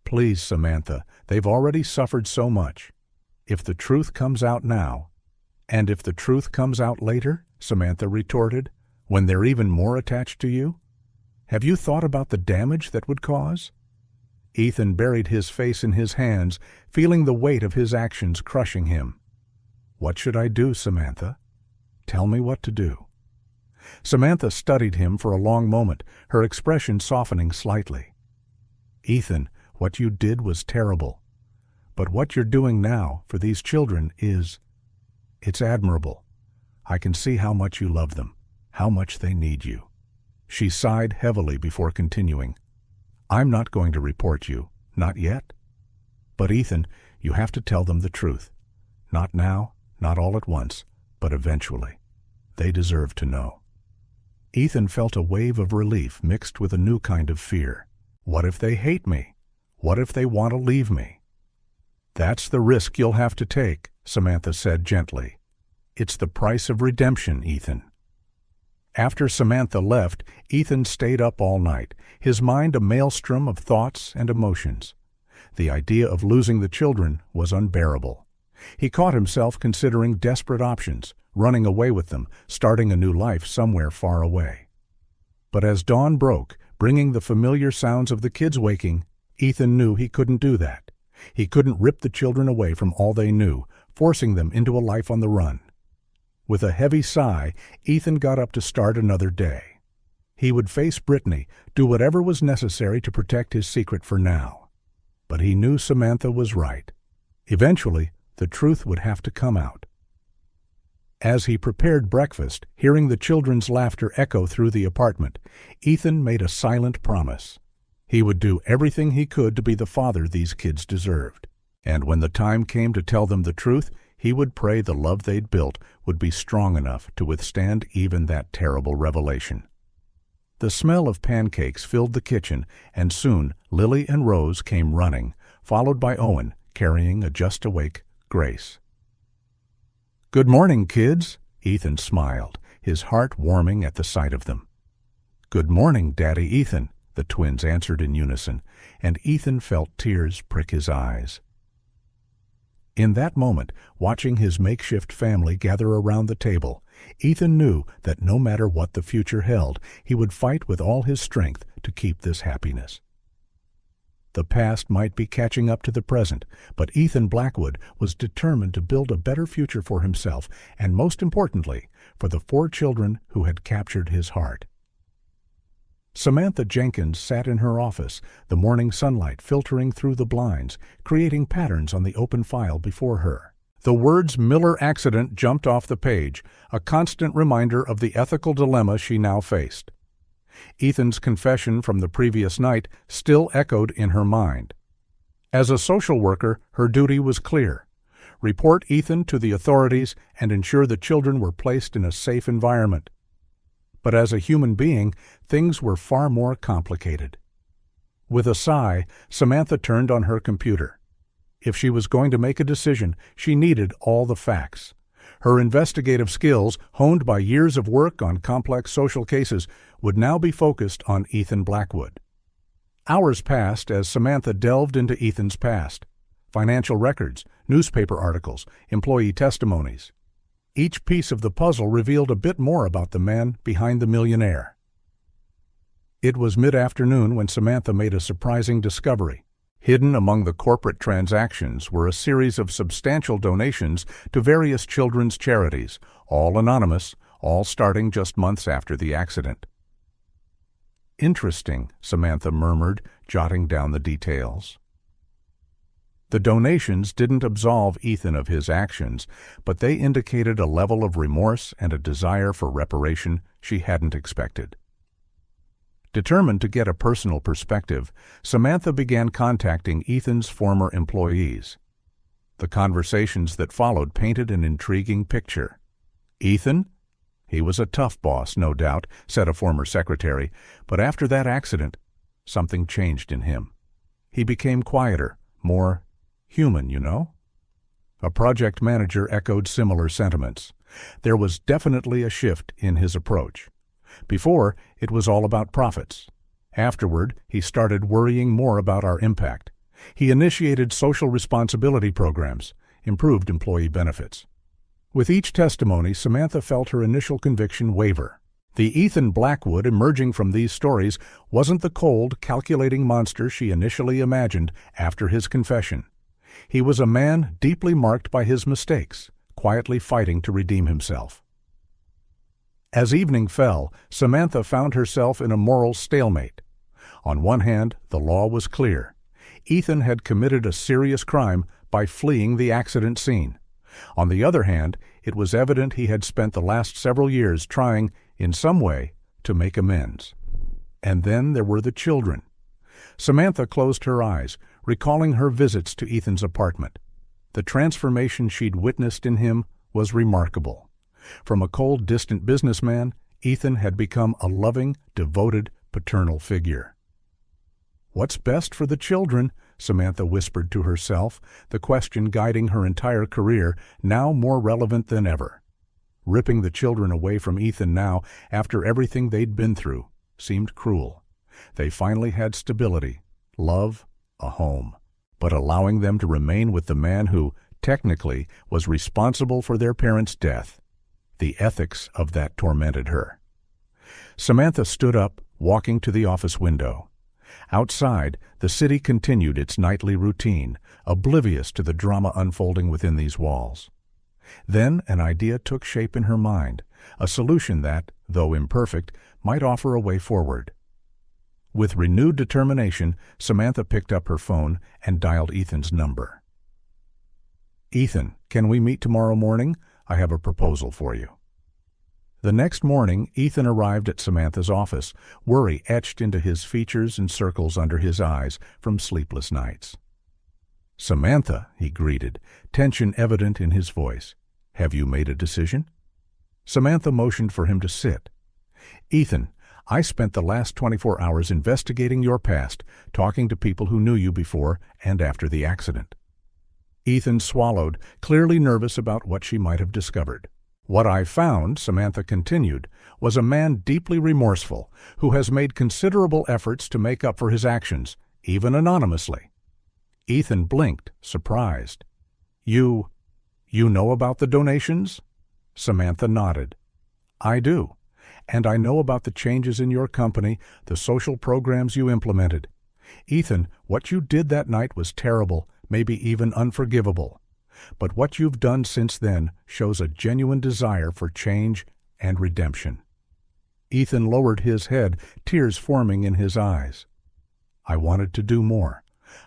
"Please, Samantha, they've already suffered so much. If the truth comes out now—" "And if the truth comes out later," Samantha retorted, "when they're even more attached to you? Have you thought about the damage that would cause?" Ethan buried his face in his hands, feeling the weight of his actions crushing him. "What should I do, Samantha? Tell me what to do." Samantha studied him for a long moment, her expression softening slightly. "Ethan, what you did was terrible. But what you're doing now for these children it's admirable. I can see how much you love them, how much they need you." She sighed heavily before continuing. "I'm not going to report you, not yet. But Ethan, you have to tell them the truth. Not now, not all at once, but eventually. They deserve to know." Ethan felt a wave of relief mixed with a new kind of fear. What if they hate me? What if they want to leave me? That's the risk you'll have to take, Samantha said gently. It's the price of redemption, Ethan. After Samantha left, Ethan stayed up all night, his mind a maelstrom of thoughts and emotions. The idea of losing the children was unbearable. He caught himself considering desperate options, running away with them, starting a new life somewhere far away. But as dawn broke, bringing the familiar sounds of the kids waking, Ethan knew he couldn't do that. He couldn't rip the children away from all they knew, forcing them into a life on the run. With a heavy sigh, Ethan got up to start another day. He would face Brittany, do whatever was necessary to protect his secret for now. But he knew Samantha was right. Eventually, the truth would have to come out. As he prepared breakfast, hearing the children's laughter echo through the apartment, Ethan made a silent promise. He would do everything he could to be the father these kids deserved. And when the time came to tell them the truth, he would pray the love they'd built would be strong enough to withstand even that terrible revelation. The smell of pancakes filled the kitchen, and soon Lily and Rose came running, followed by Owen, carrying a just-awake Grace. "Good morning, kids," Ethan smiled, his heart warming at the sight of them. "Good morning, Daddy Ethan," the twins answered in unison, and Ethan felt tears prick his eyes. In that moment, watching his makeshift family gather around the table, Ethan knew that no matter what the future held, he would fight with all his strength to keep this happiness. The past might be catching up to the present, but Ethan Blackwood was determined to build a better future for himself and, most importantly, for the 4 children who had captured his heart. Samantha Jenkins sat in her office, the morning sunlight filtering through the blinds, creating patterns on the open file before her. The words Miller accident jumped off the page, a constant reminder of the ethical dilemma she now faced. Ethan's confession from the previous night still echoed in her mind. As a social worker, her duty was clear. Report Ethan to the authorities and ensure the children were placed in a safe environment. But as a human being, things were far more complicated. With a sigh, Samantha turned on her computer. If she was going to make a decision, she needed all the facts. Her investigative skills, honed by years of work on complex social cases, would now be focused on Ethan Blackwood. Hours passed as Samantha delved into Ethan's past. Financial records, newspaper articles, employee testimonies. Each piece of the puzzle revealed a bit more about the man behind the millionaire. It was mid-afternoon when Samantha made a surprising discovery. Hidden among the corporate transactions were a series of substantial donations to various children's charities, all anonymous, all starting just months after the accident. "Interesting," Samantha murmured, jotting down the details. The donations didn't absolve Ethan of his actions, but they indicated a level of remorse and a desire for reparation she hadn't expected. Determined to get a personal perspective, Samantha began contacting Ethan's former employees. The conversations that followed painted an intriguing picture. Ethan? He was a tough boss, no doubt, said a former secretary, but after that accident, something changed in him. He became quieter, more human, you know? A project manager echoed similar sentiments. There was definitely a shift in his approach. Before, it was all about profits. Afterward, he started worrying more about our impact. He initiated social responsibility programs, improved employee benefits. With each testimony, Samantha felt her initial conviction waver. The Ethan Blackwood emerging from these stories wasn't the cold, calculating monster she initially imagined after his confession. He was a man deeply marked by his mistakes, quietly fighting to redeem himself. As evening fell, Samantha found herself in a moral stalemate. On one hand, the law was clear. Ethan had committed a serious crime by fleeing the accident scene. On the other hand, it was evident he had spent the last several years trying, in some way, to make amends. And then there were the children. Samantha closed her eyes, recalling her visits to Ethan's apartment. The transformation she'd witnessed in him was remarkable. From a cold, distant businessman, Ethan had become a loving, devoted, paternal figure. "What's best for the children?" Samantha whispered to herself, the question guiding her entire career, now more relevant than ever. Ripping the children away from Ethan now, after everything they'd been through, seemed cruel. They finally had stability, love, a home. But allowing them to remain with the man who, technically, was responsible for their parents' death, the ethics of that tormented her. Samantha stood up, walking to the office window. Outside, the city continued its nightly routine, oblivious to the drama unfolding within these walls. Then an idea took shape in her mind, a solution that, though imperfect, might offer a way forward. With renewed determination, Samantha picked up her phone and dialed Ethan's number. "Ethan, can we meet tomorrow morning? I have a proposal for you." The next morning, Ethan arrived at Samantha's office, worry etched into his features and circles under his eyes from sleepless nights. "Samantha," he greeted, tension evident in his voice. "Have you made a decision?" Samantha motioned for him to sit. "Ethan, I spent the last 24 hours investigating your past, talking to people who knew you before and after the accident." Ethan swallowed, clearly nervous about what she might have discovered. "What I found," Samantha continued, "was a man deeply remorseful, who has made considerable efforts to make up for his actions, even anonymously." Ethan blinked, surprised. You know about the donations?" Samantha nodded. "I do. And I know about the changes in your company, the social programs you implemented. Ethan, what you did that night was terrible, maybe even unforgivable. But what you've done since then shows a genuine desire for change and redemption." Ethan lowered his head, tears forming in his eyes. "I wanted to do more.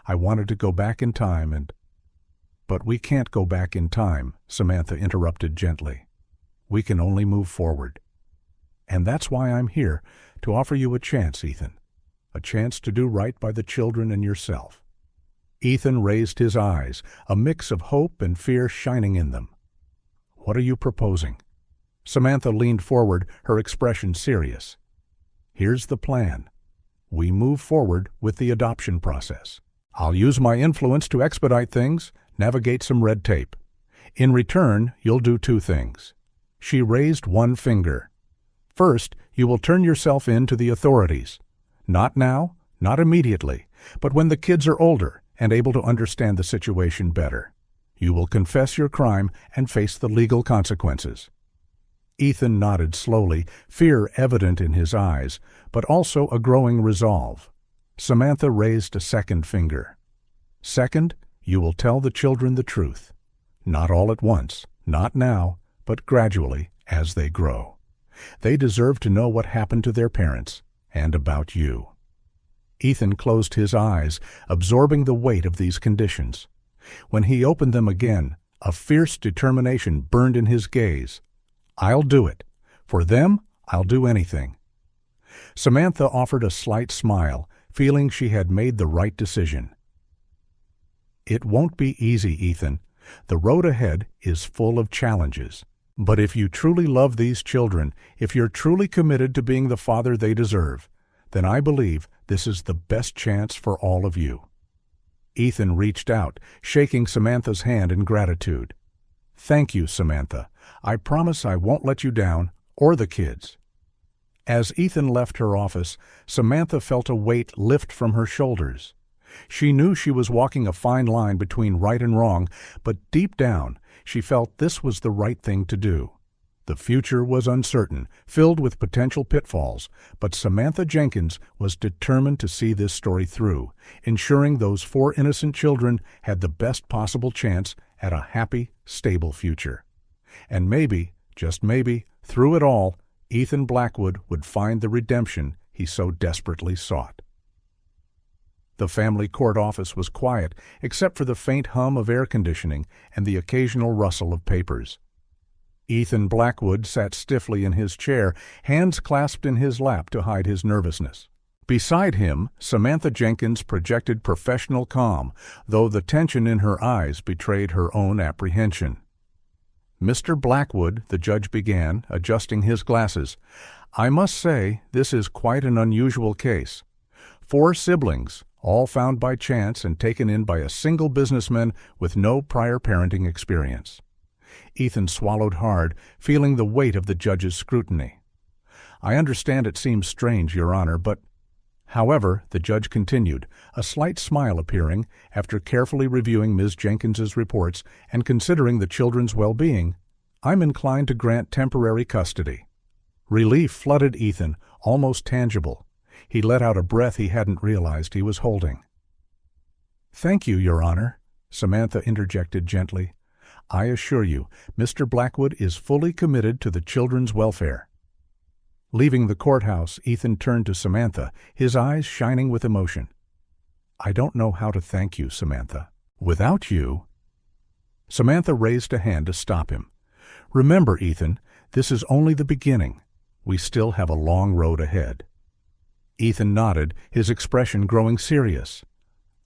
I wanted to go back in time and—" "But we can't go back in time," Samantha interrupted gently. "We can only move forward. And that's why I'm here, to offer you a chance, Ethan. A chance to do right by the children and yourself." Ethan raised his eyes, a mix of hope and fear shining in them. "What are you proposing?" Samantha leaned forward, her expression serious. "Here's the plan. We move forward with the adoption process. I'll use my influence to expedite things, navigate some red tape. In return, you'll do two things." She raised one finger. "First, you will turn yourself in to the authorities. Not now, not immediately, but when the kids are older and able to understand the situation better. You will confess your crime and face the legal consequences." Ethan nodded slowly, fear evident in his eyes, but also a growing resolve. Samantha raised a second finger. "Second, you will tell the children the truth. Not all at once, not now, but gradually as they grow. They deserve to know what happened to their parents and about you." Ethan closed his eyes, absorbing the weight of these conditions. When he opened them again, a fierce determination burned in his gaze. "I'll do it. For them, I'll do anything." Samantha offered a slight smile, feeling she had made the right decision. "It won't be easy, Ethan. The road ahead is full of challenges. But if you truly love these children, if you're truly committed to being the father they deserve, then I believe this is the best chance for all of you." Ethan reached out, shaking Samantha's hand in gratitude. "Thank you, Samantha. I promise I won't let you down, or the kids." As Ethan left her office, Samantha felt a weight lift from her shoulders. She knew she was walking a fine line between right and wrong, but deep down, she felt this was the right thing to do. The future was uncertain, filled with potential pitfalls, but Samantha Jenkins was determined to see this story through, ensuring those 4 innocent children had the best possible chance at a happy, stable future. And maybe, just maybe, through it all, Ethan Blackwood would find the redemption he so desperately sought. The family court office was quiet, except for the faint hum of air conditioning and the occasional rustle of papers. Ethan Blackwood sat stiffly in his chair, hands clasped in his lap to hide his nervousness. Beside him, Samantha Jenkins projected professional calm, though the tension in her eyes betrayed her own apprehension. "Mr. Blackwood," the judge began, adjusting his glasses, "I must say this is quite an unusual case. 4 siblings, all found by chance and taken in by a single businessman with no prior parenting experience. Ethan swallowed hard, feeling the weight of the judge's scrutiny. "I understand it seems strange, Your Honor, but—" However, the judge continued, a slight smile appearing after carefully reviewing Ms. Jenkins's reports and considering the children's well-being. "I'm inclined to grant temporary custody." Relief flooded Ethan, almost tangible. He let out a breath he hadn't realized he was holding. "Thank you, Your Honor," Samantha interjected gently. "I assure you, Mr. Blackwood is fully committed to the children's welfare." Leaving the courthouse, Ethan turned to Samantha, his eyes shining with emotion. "I don't know how to thank you, Samantha. Without you—" Samantha raised a hand to stop him. "Remember, Ethan, this is only the beginning. We still have a long road ahead." Ethan nodded, his expression growing serious.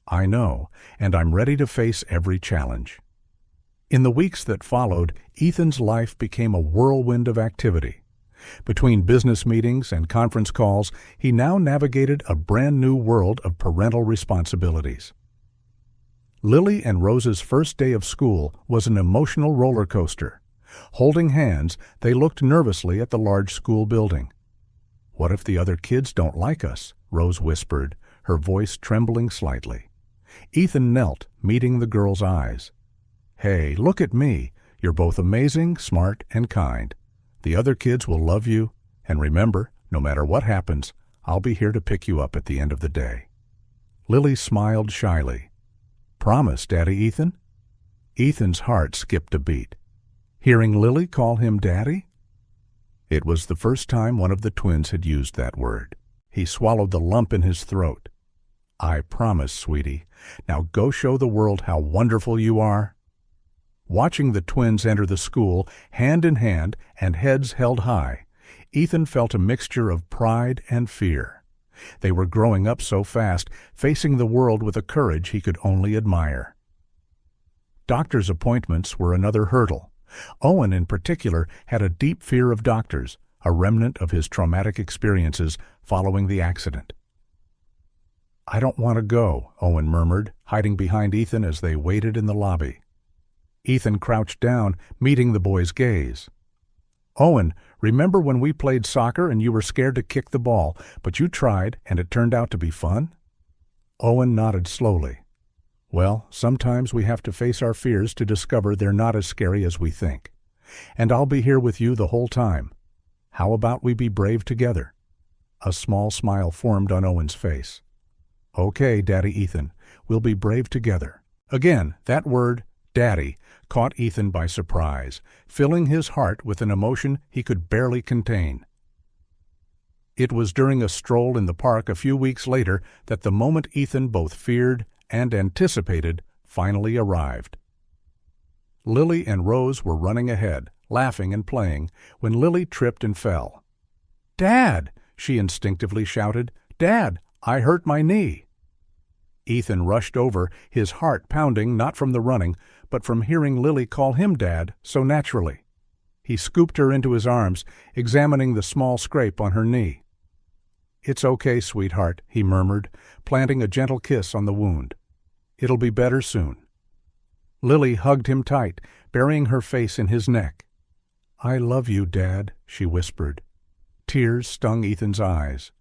"I know, and I'm ready to face every challenge." In the weeks that followed, Ethan's life became a whirlwind of activity. Between business meetings and conference calls, he now navigated a brand new world of parental responsibilities. Lily and Rose's first day of school was an emotional roller coaster. Holding hands, they looked nervously at the large school building. "What if the other kids don't like us?" Rose whispered, her voice trembling slightly. Ethan knelt, meeting the girl's eyes. "Hey, look at me. You're both amazing, smart, and kind. The other kids will love you, and remember, no matter what happens, I'll be here to pick you up at the end of the day." Lily smiled shyly. "Promise, Daddy Ethan?" Ethan's heart skipped a beat. Hearing Lily call him Daddy? It was the first time one of the twins had used that word. He swallowed the lump in his throat. "I promise, sweetie. Now go show the world how wonderful you are." Watching the twins enter the school, hand in hand and heads held high, Ethan felt a mixture of pride and fear. They were growing up so fast, facing the world with a courage he could only admire. Doctor's appointments were another hurdle. Owen, in particular, had a deep fear of doctors, a remnant of his traumatic experiences following the accident. "I don't want to go," Owen murmured, hiding behind Ethan as they waited in the lobby. Ethan crouched down, meeting the boy's gaze. "Owen, remember when we played soccer and you were scared to kick the ball, but you tried and it turned out to be fun?" Owen nodded slowly. "Well, sometimes we have to face our fears to discover they're not as scary as we think. And I'll be here with you the whole time. How about we be brave together?" A small smile formed on Owen's face. "Okay, Daddy Ethan, we'll be brave together." Again, that word, Daddy, caught Ethan by surprise, filling his heart with an emotion he could barely contain. It was during a stroll in the park a few weeks later that the moment Ethan both feared and anticipated finally arrived. Lily and Rose were running ahead, laughing and playing, when Lily tripped and fell. "Dad!" she instinctively shouted. "Dad, I hurt my knee." Ethan rushed over, his heart pounding not from the running, but from hearing Lily call him Dad so naturally. He scooped her into his arms, examining the small scrape on her knee. "It's okay, sweetheart," he murmured, planting a gentle kiss on the wound. "It'll be better soon." Lily hugged him tight, burying her face in his neck. "I love you, Dad," she whispered. Tears stung Ethan's eyes.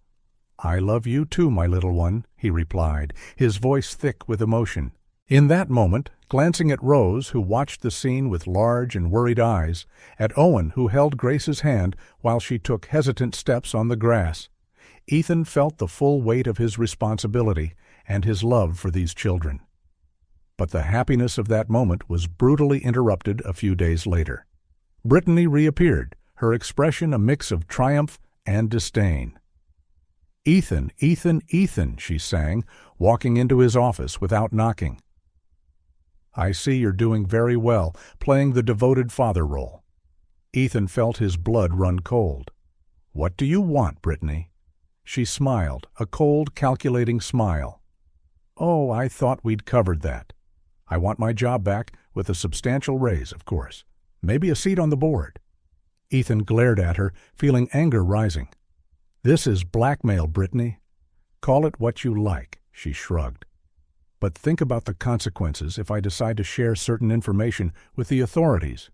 "I love you too, my little one," he replied, his voice thick with emotion. In that moment, glancing at Rose, who watched the scene with large and worried eyes, at Owen, who held Grace's hand while she took hesitant steps on the grass, Ethan felt the full weight of his responsibility and his love for these children. But the happiness of that moment was brutally interrupted a few days later. Brittany reappeared, her expression a mix of triumph and disdain. "Ethan, Ethan, Ethan," she sang, walking into his office without knocking. "I see you're doing very well, playing the devoted father role." Ethan felt his blood run cold. "What do you want, Brittany?" She smiled, a cold, calculating smile. "Oh, I thought we'd covered that. I want my job back, with a substantial raise, of course. Maybe a seat on the board." Ethan glared at her, feeling anger rising. "This is blackmail, Brittany. Call it what you like. She shrugged. But think about the consequences if I decide to share certain information with the authorities.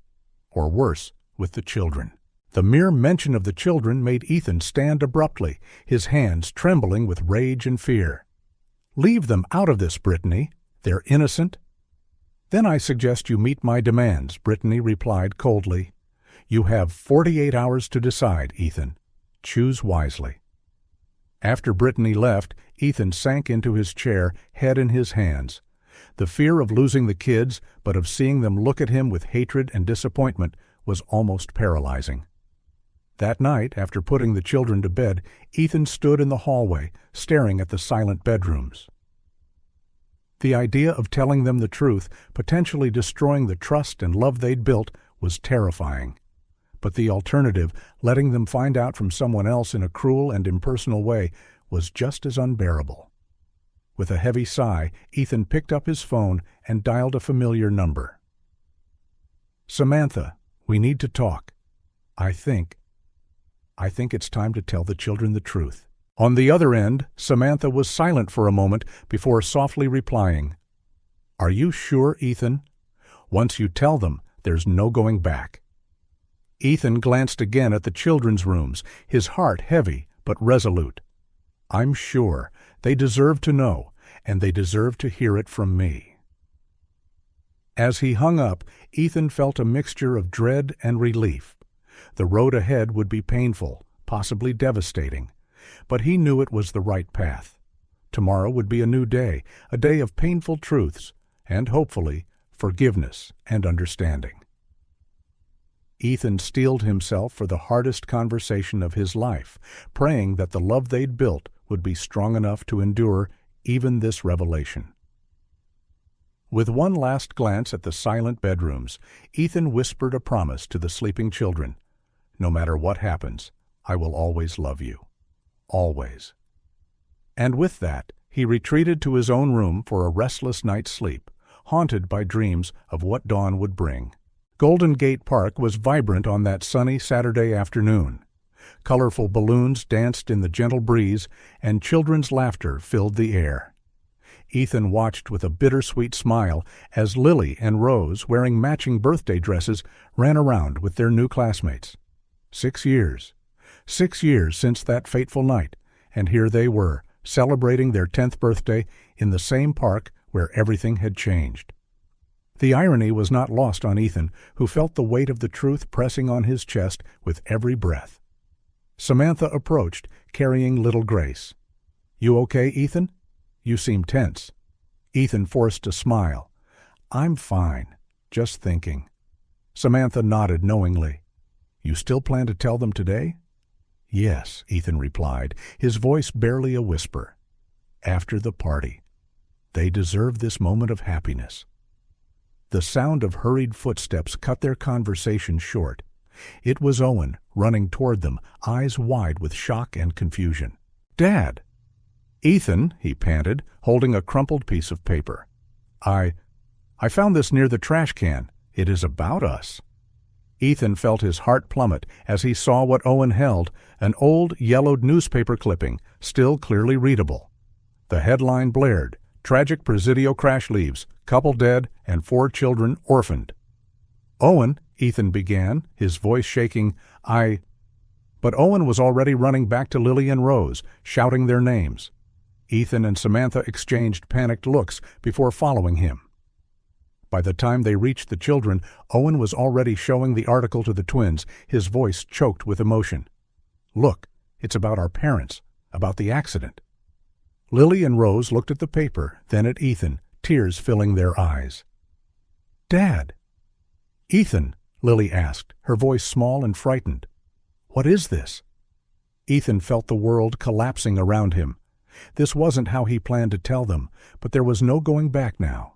Or worse, with the children. The mere mention of the children made Ethan stand abruptly, his hands trembling with rage and fear. Leave them out of this, Brittany. They're innocent. Then I suggest you meet my demands, Brittany replied coldly. You have 48 hours to decide, Ethan. Choose wisely. After Brittany left, Ethan sank into his chair, head in his hands. The fear of losing the kids, but of seeing them look at him with hatred and disappointment, was almost paralyzing. That night, after putting the children to bed, Ethan stood in the hallway, staring at the silent bedrooms. The idea of telling them the truth, potentially destroying the trust and love they'd built, was terrifying. But the alternative, letting them find out from someone else in a cruel and impersonal way, was just as unbearable. With a heavy sigh, Ethan picked up his phone and dialed a familiar number. Samantha, we need to talk. I think it's time to tell the children the truth. On the other end, Samantha was silent for a moment before softly replying, Are you sure, Ethan? Once you tell them, there's no going back. Ethan glanced again at the children's rooms, his heart heavy but resolute. I'm sure. They deserve to know, and they deserve to hear it from me. As he hung up, Ethan felt a mixture of dread and relief. The road ahead would be painful, possibly devastating, but he knew it was the right path. Tomorrow would be a new day, a day of painful truths, and hopefully, forgiveness and understanding. Ethan steeled himself for the hardest conversation of his life, praying that the love they'd built would be strong enough to endure even this revelation. With one last glance at the silent bedrooms, Ethan whispered a promise to the sleeping children. No matter what happens, I will always love you. Always. And with that, he retreated to his own room for a restless night's sleep, haunted by dreams of what dawn would bring. Golden Gate Park was vibrant on that sunny Saturday afternoon. Colorful balloons danced in the gentle breeze, and children's laughter filled the air. Ethan watched with a bittersweet smile as Lily and Rose, wearing matching birthday dresses, ran around with their new classmates. 6 years. 6 years since that fateful night, and here they were, celebrating their 10th birthday in the same park where everything had changed. The irony was not lost on Ethan, who felt the weight of the truth pressing on his chest with every breath. Samantha approached, carrying little Grace. You okay, Ethan? You seem tense. Ethan forced a smile. I'm fine, just thinking. Samantha nodded knowingly. You still plan to tell them today? Yes, Ethan replied, his voice barely a whisper. After the party. They deserve this moment of happiness. The sound of hurried footsteps cut their conversation short. It was Owen, running toward them, eyes wide with shock and confusion. Dad! Ethan, he panted, holding a crumpled piece of paper. I found this near the trash can. It is about us. Ethan felt his heart plummet as he saw what Owen held, an old, yellowed newspaper clipping, still clearly readable. The headline blared, Tragic Presidio crash leaves, couple dead, and 4 children orphaned. Owen, Ethan began, his voice shaking, But Owen was already running back to Lily and Rose, shouting their names. Ethan and Samantha exchanged panicked looks before following him. By the time they reached the children, Owen was already showing the article to the twins, his voice choked with emotion. Look, it's about our parents, about the accident. Lily and Rose looked at the paper, then at Ethan, tears filling their eyes. Dad! Ethan, Lily asked, her voice small and frightened. What is this? Ethan felt the world collapsing around him. This wasn't how he planned to tell them, but there was no going back now.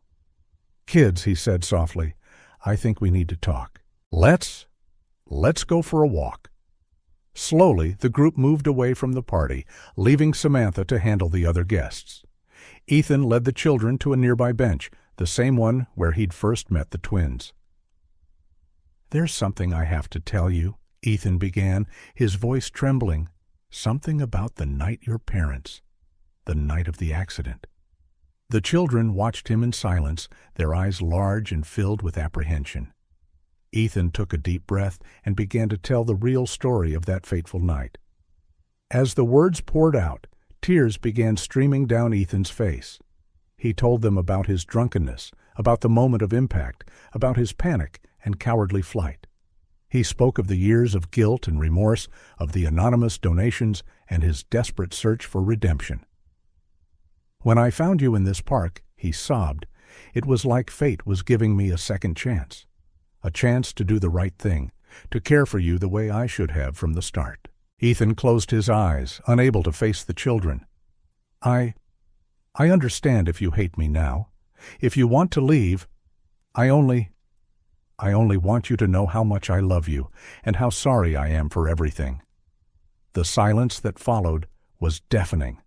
Kids, he said softly, I think we need to talk. Let's go for a walk. Slowly, the group moved away from the party, leaving Samantha to handle the other guests. Ethan led the children to a nearby bench, the same one where he'd first met the twins. There's something I have to tell you, Ethan began, his voice trembling. Something about the night your parents. the night of the accident. The children watched him in silence, their eyes large and filled with apprehension. Ethan took a deep breath and began to tell the real story of that fateful night. As the words poured out, tears began streaming down Ethan's face. He told them about his drunkenness, about the moment of impact, about his panic and cowardly flight. He spoke of the years of guilt and remorse, of the anonymous donations, and his desperate search for redemption. "When I found you in this park," he sobbed, "it was like fate was giving me a second chance. A chance to do the right thing, to care for you the way I should have from the start." Ethan closed his eyes, unable to face the children. I understand if you hate me now. If you want to leave, I only want you to know how much I love you and how sorry I am for everything." The silence that followed was deafening.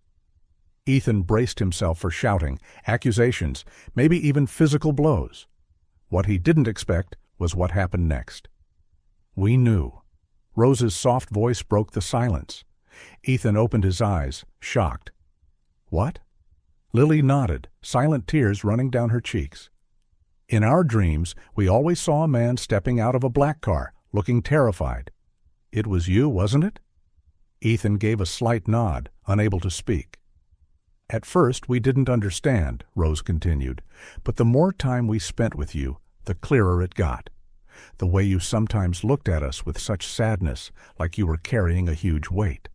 Ethan braced himself for shouting, accusations, maybe even physical blows. What he didn't expect was what happened next. "We knew." Rose's soft voice broke the silence. Ethan opened his eyes, shocked. "What?" Lily nodded, silent tears running down her cheeks. "In our dreams, we always saw a man stepping out of a black car, looking terrified. It was you, wasn't it?" Ethan gave a slight nod, unable to speak. "At first we didn't understand," Rose continued, "but the more time we spent with you, the clearer it got. The way you sometimes looked at us with such sadness, like you were carrying a huge weight."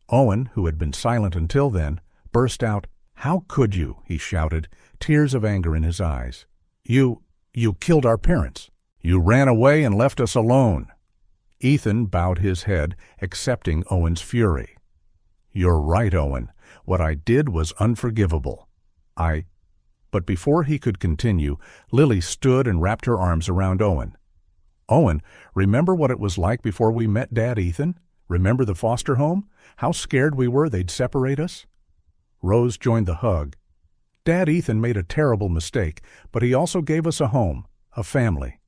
Owen, who had been silent until then, burst out, "How could you?" he shouted, tears of anger in his eyes. You killed our parents. You ran away and left us alone." Ethan bowed his head, accepting Owen's fury. "You're right, Owen. What I did was unforgivable. But before he could continue, Lily stood and wrapped her arms around Owen. "Owen, remember what it was like before we met Dad Ethan? Remember the foster home? How scared we were they'd separate us?" Rose joined the hug. "Dad Ethan made a terrible mistake, but he also gave us a home, a family.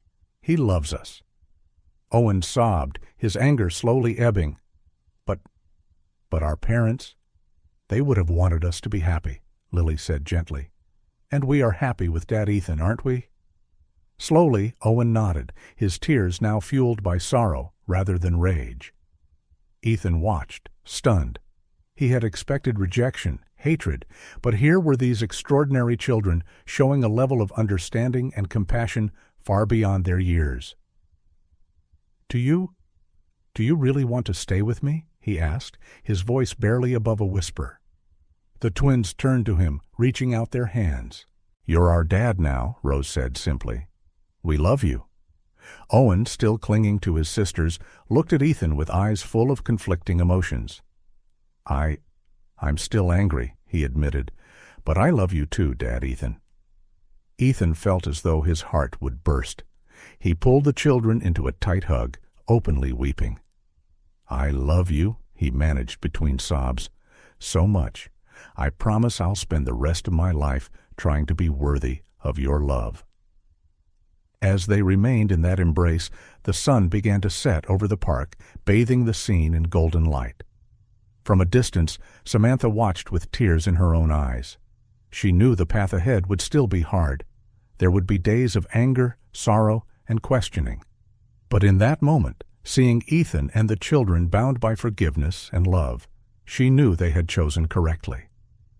He loves us." Owen sobbed, his anger slowly ebbing. But our parents? They would have wanted us to be happy," Lily said gently. "And we are happy with Dad Ethan, aren't we?" Slowly, Owen nodded, his tears now fueled by sorrow rather than rage. Ethan watched, stunned. He had expected rejection, hatred, but here were these extraordinary children showing a level of understanding and compassion far beyond their years. Do you really want to stay with me?" he asked, his voice barely above a whisper. The twins turned to him, reaching out their hands. "You're our dad now," Rose said simply. "We love you." Owen, still clinging to his sisters, looked at Ethan with eyes full of conflicting emotions. I'm still angry," he admitted, "but I love you too, Dad Ethan." Ethan felt as though his heart would burst. He pulled the children into a tight hug, openly weeping. "I love you," he managed between sobs, "so much. I promise I'll spend the rest of my life trying to be worthy of your love." As they remained in that embrace, the sun began to set over the park, bathing the scene in golden light. From a distance, Samantha watched with tears in her own eyes. She knew the path ahead would still be hard. There would be days of anger, sorrow, and questioning. But in that moment, seeing Ethan and the children bound by forgiveness and love, she knew they had chosen correctly.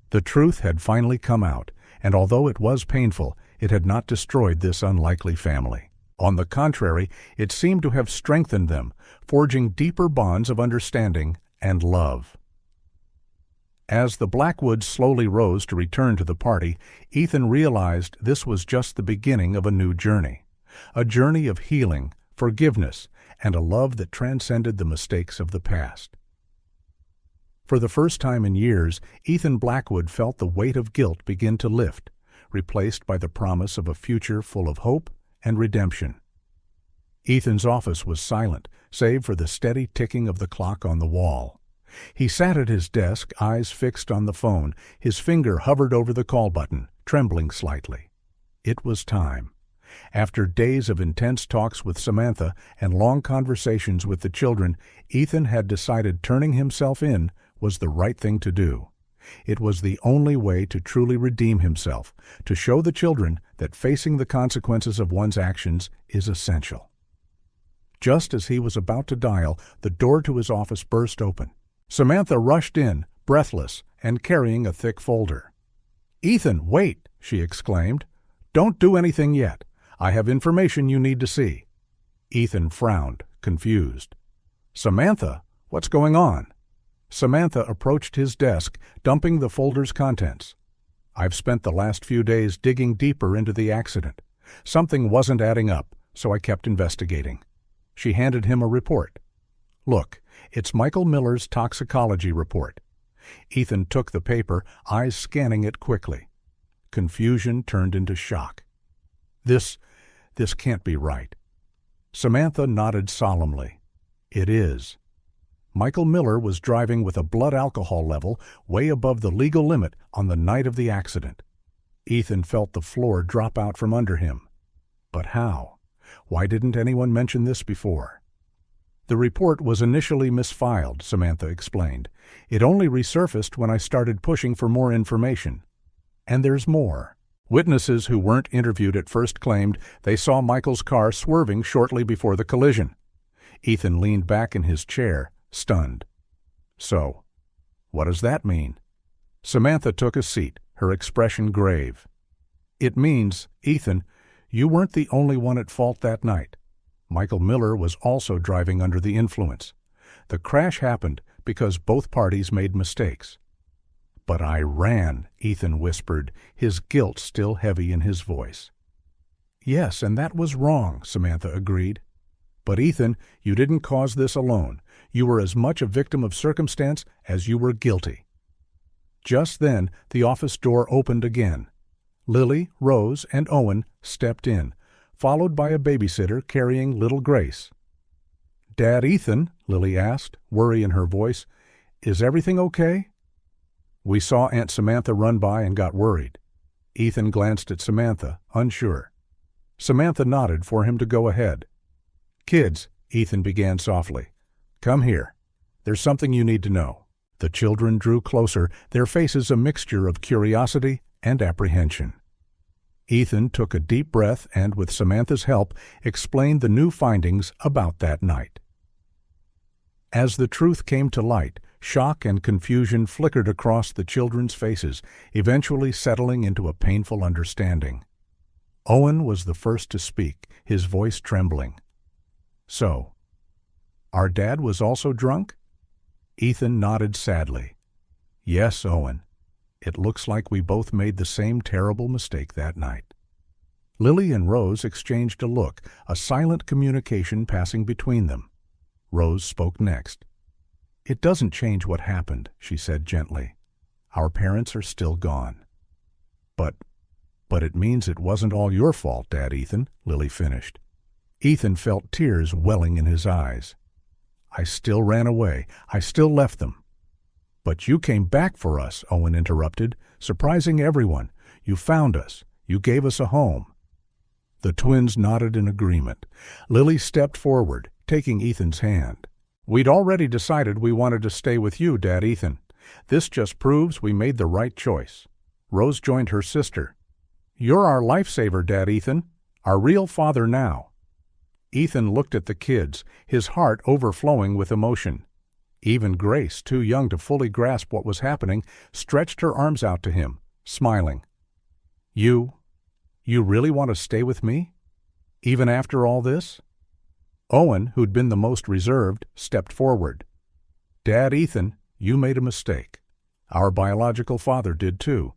The truth had finally come out, and although it was painful, it had not destroyed this unlikely family. On the contrary, it seemed to have strengthened them, forging deeper bonds of understanding and love. As the Blackwoods slowly rose to return to the party, Ethan realized this was just the beginning of a new journey. A journey of healing, forgiveness, and a love that transcended the mistakes of the past. For the first time in years, Ethan Blackwood felt the weight of guilt begin to lift, replaced by the promise of a future full of hope and redemption. Ethan's office was silent, save for the steady ticking of the clock on the wall. He sat at his desk, eyes fixed on the phone, his finger hovered over the call button, trembling slightly. It was time. After days of intense talks with Samantha and long conversations with the children, Ethan had decided turning himself in was the right thing to do. It was the only way to truly redeem himself, to show the children that facing the consequences of one's actions is essential. Just as he was about to dial, the door to his office burst open. Samantha rushed in, breathless, and carrying a thick folder. "Ethan, wait!" she exclaimed. "Don't do anything yet. I have information you need to see." Ethan frowned, confused. "Samantha, what's going on?" Samantha approached his desk, dumping the folder's contents. "I've spent the last few days digging deeper into the accident. Something wasn't adding up, so I kept investigating." She handed him a report. "Look, it's Michael Miller's toxicology report." Ethan took the paper, eyes scanning it quickly. Confusion turned into shock. This can't be right." Samantha nodded solemnly. "It is. Michael Miller was driving with a blood alcohol level way above the legal limit on the night of the accident." Ethan felt the floor drop out from under him. But how? Why didn't anyone mention this before? "The report was initially misfiled," Samantha explained. "It only resurfaced when I started pushing for more information. And there's more." Witnesses who weren't interviewed at first claimed they saw Michael's car swerving shortly before the collision. Ethan leaned back in his chair, stunned. "So, what does that mean?" Samantha took a seat, her expression grave. "It means, Ethan, you weren't the only one at fault that night. Michael Miller was also driving under the influence. The crash happened because both parties made mistakes." "But I ran," Ethan whispered, his guilt still heavy in his voice. "Yes, and that was wrong," Samantha agreed. "But Ethan, you didn't cause this alone. You were as much a victim of circumstance as you were guilty." Just then, the office door opened again. Lily, Rose, and Owen stepped in, followed by a babysitter carrying little Grace. "Dad, Ethan," Lily asked, worry in her voice, "is everything okay?" "We saw Aunt Samantha run by and got worried." Ethan glanced at Samantha, unsure. Samantha nodded for him to go ahead. "Kids," Ethan began softly, "come here. There's something you need to know." The children drew closer, their faces a mixture of curiosity and apprehension. Ethan took a deep breath and, with Samantha's help, explained the new findings about that night. As the truth came to light, shock and confusion flickered across the children's faces, eventually settling into a painful understanding. Owen was the first to speak, his voice trembling. "So, our dad was also drunk?" Ethan nodded sadly. "Yes, Owen. It looks like we both made the same terrible mistake that night." Lily and Rose exchanged a look, a silent communication passing between them. Rose spoke next. "It doesn't change what happened," she said gently. "Our parents are still gone." But it means it wasn't all your fault, Dad, Ethan," Lily finished. Ethan felt tears welling in his eyes. "I still ran away. I still left them." "But you came back for us," Owen interrupted, "surprising everyone. You found us. You gave us a home." The twins nodded in agreement. Lily stepped forward, taking Ethan's hand. "We'd already decided we wanted to stay with you, Dad, Ethan. This just proves we made the right choice." Rose joined her sister. "You're our lifesaver, Dad, Ethan. Our real father now." Ethan looked at the kids, his heart overflowing with emotion. Even Grace, too young to fully grasp what was happening, stretched her arms out to him, smiling. You really want to stay with me? Even after all this?" Owen, who'd been the most reserved, stepped forward. "Dad, Ethan, you made a mistake. Our biological father did too.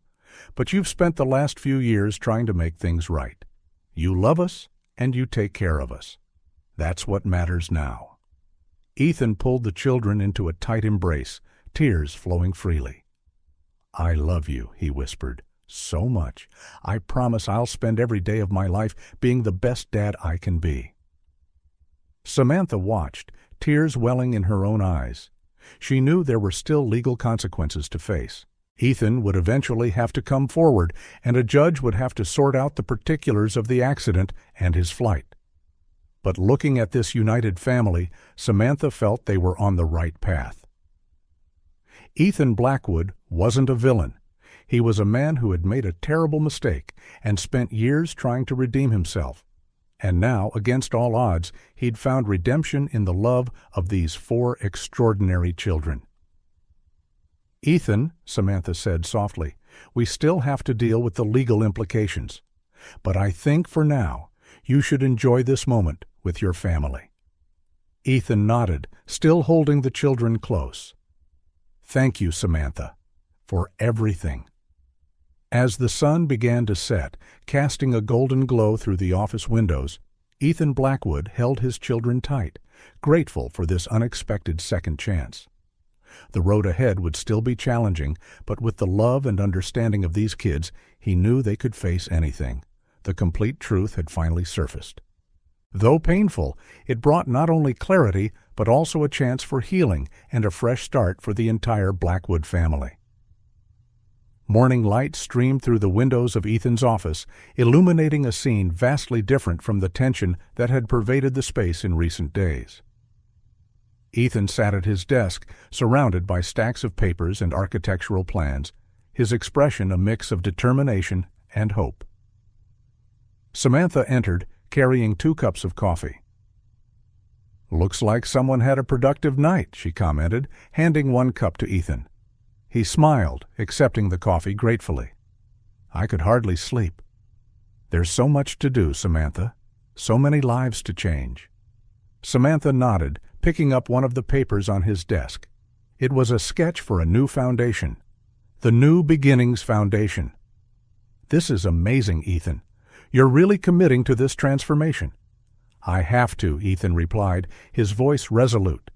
But you've spent the last few years trying to make things right. You love us, and you take care of us. That's what matters now." Ethan pulled the children into a tight embrace, tears flowing freely. "I love you," he whispered, "so much. I promise I'll spend every day of my life being the best dad I can be." Samantha watched, tears welling in her own eyes. She knew there were still legal consequences to face. Ethan would eventually have to come forward, and a judge would have to sort out the particulars of the accident and his flight. But looking at this united family, Samantha felt they were on the right path. Ethan Blackwood wasn't a villain. He was a man who had made a terrible mistake and spent years trying to redeem himself. And now, against all odds, he'd found redemption in the love of these 4 extraordinary children. "Ethan," Samantha said softly, "we still have to deal with the legal implications. But I think for now, you should enjoy this moment with your family." Ethan nodded, still holding the children close. "Thank you, Samantha, for everything." As the sun began to set, casting a golden glow through the office windows, Ethan Blackwood held his children tight, grateful for this unexpected second chance. The road ahead would still be challenging, but with the love and understanding of these kids, he knew they could face anything. The complete truth had finally surfaced. Though painful, it brought not only clarity, but also a chance for healing and a fresh start for the entire Blackwood family. Morning light streamed through the windows of Ethan's office, illuminating a scene vastly different from the tension that had pervaded the space in recent days. Ethan sat at his desk, surrounded by stacks of papers and architectural plans, his expression a mix of determination and hope. Samantha entered, carrying 2 cups of coffee. "Looks like someone had a productive night," she commented, handing 1 cup to Ethan. He smiled, accepting the coffee gratefully. "I could hardly sleep." "There's so much to do, Samantha. So many lives to change." Samantha nodded, picking up one of the papers on his desk. It was a sketch for a new foundation. The New Beginnings Foundation. "This is amazing, Ethan. You're really committing to this transformation." "I have to," Ethan replied, his voice resolute.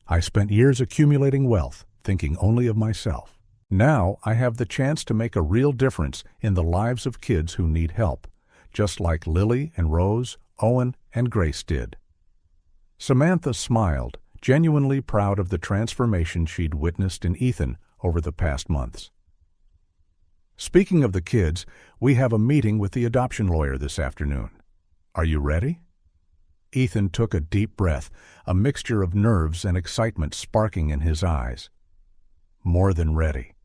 "I spent years accumulating wealth, thinking only of myself. Now I have the chance to make a real difference in the lives of kids who need help, just like Lily and Rose, Owen and Grace did." Samantha smiled, genuinely proud of the transformation she'd witnessed in Ethan over the past months. "Speaking of the kids, we have a meeting with the adoption lawyer this afternoon. Are you ready?" Ethan took a deep breath, a mixture of nerves and excitement sparking in his eyes. "More than ready.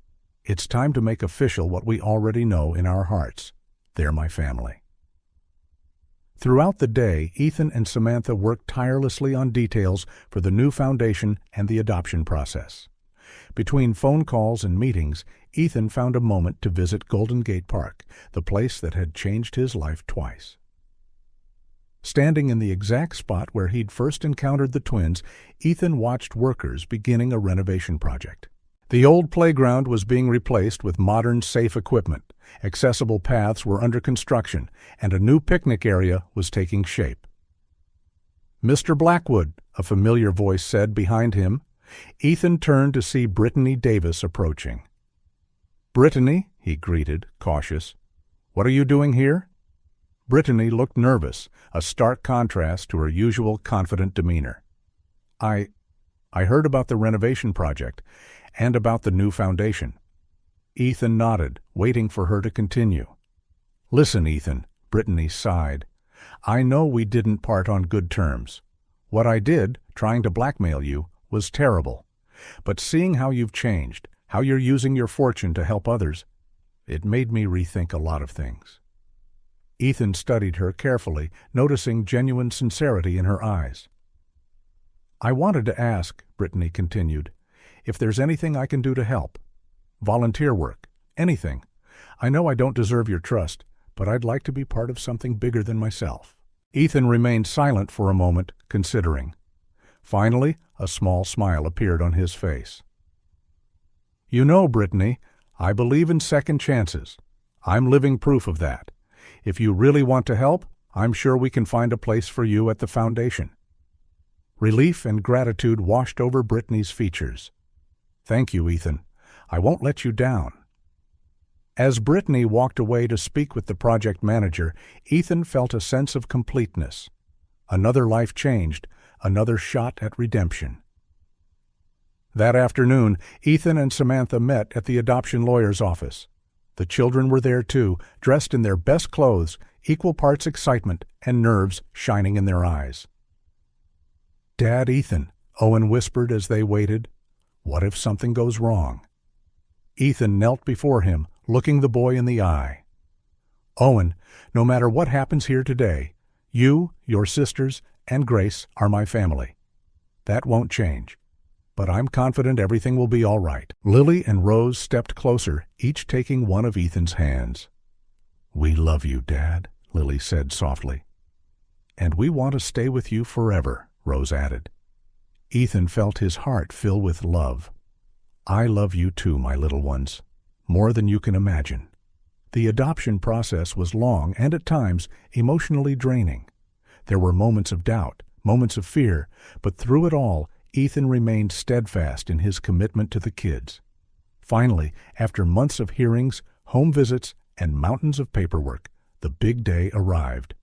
It's time to make official what we already know in our hearts. They're my family." Throughout the day, Ethan and Samantha worked tirelessly on details for the new foundation and the adoption process. Between phone calls and meetings, Ethan found a moment to visit Golden Gate Park, the place that had changed his life twice. Standing in the exact spot where he'd first encountered the twins, Ethan watched workers beginning a renovation project. The old playground was being replaced with modern, safe equipment, accessible paths were under construction, and a new picnic area was taking shape. "Mr. Blackwood," a familiar voice said behind him. Ethan turned to see Brittany Davis approaching. "Brittany," he greeted, cautious. "What are you doing here?" Brittany looked nervous, a stark contrast to her usual confident demeanor. I heard about the renovation project, and about the new foundation." Ethan nodded, waiting for her to continue. "Listen, Ethan," Brittany sighed. "I know we didn't part on good terms. What I did, trying to blackmail you, was terrible. But seeing how you've changed, how you're using your fortune to help others, it made me rethink a lot of things." Ethan studied her carefully, noticing genuine sincerity in her eyes. "I wanted to ask," Brittany continued, "if there's anything I can do to help. Volunteer work, anything. I know I don't deserve your trust, but I'd like to be part of something bigger than myself." Ethan remained silent for a moment, considering. Finally, a small smile appeared on his face. "You know, Brittany, I believe in second chances. I'm living proof of that. If you really want to help, I'm sure we can find a place for you at the foundation." Relief and gratitude washed over Brittany's features. "Thank you, Ethan. I won't let you down." As Brittany walked away to speak with the project manager, Ethan felt a sense of completeness. Another life changed, another shot at redemption. That afternoon, Ethan and Samantha met at the adoption lawyer's office. The children were there too, dressed in their best clothes, equal parts excitement and nerves shining in their eyes. "Dad, Ethan," Owen whispered as they waited. What if something goes wrong? Ethan knelt before him, looking the boy in the eye. Owen, no matter what happens here today, you, your sisters, and Grace are my family. That won't change. But I'm confident everything will be all right. Lily and Rose stepped closer, each taking one of Ethan's hands. We love you, Dad, Lily said softly. And we want to stay with you forever, Rose added. Ethan felt his heart fill with love. I love you too, my little ones, more than you can imagine. The adoption process was long and at times emotionally draining. There were moments of doubt, moments of fear, but through it all, Ethan remained steadfast in his commitment to the kids. Finally, after months of hearings, home visits, and mountains of paperwork, the big day arrived.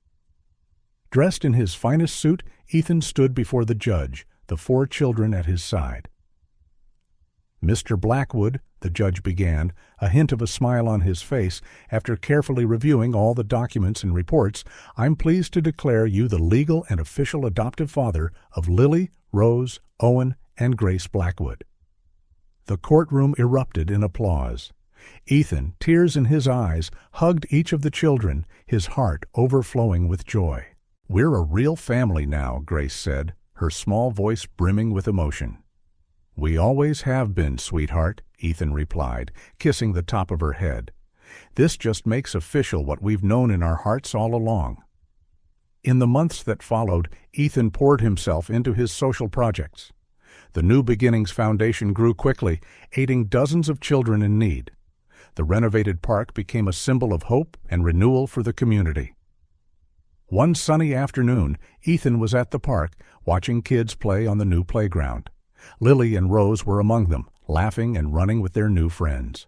Dressed in his finest suit, Ethan stood before the judge, the 4 children at his side. Mr. Blackwood, the judge began, a hint of a smile on his face, after carefully reviewing all the documents and reports, I'm pleased to declare you the legal and official adoptive father of Lily, Rose, Owen, and Grace Blackwood. The courtroom erupted in applause. Ethan, tears in his eyes, hugged each of the children, his heart overflowing with joy. We're a real family now, Grace said, her small voice brimming with emotion. We always have been, sweetheart, Ethan replied, kissing the top of her head. This just makes official what we've known in our hearts all along. In the months that followed, Ethan poured himself into his social projects. The New Beginnings Foundation grew quickly, aiding dozens of children in need. The renovated park became a symbol of hope and renewal for the community. One sunny afternoon, Ethan was at the park, watching kids play on the new playground. Lily and Rose were among them, laughing and running with their new friends.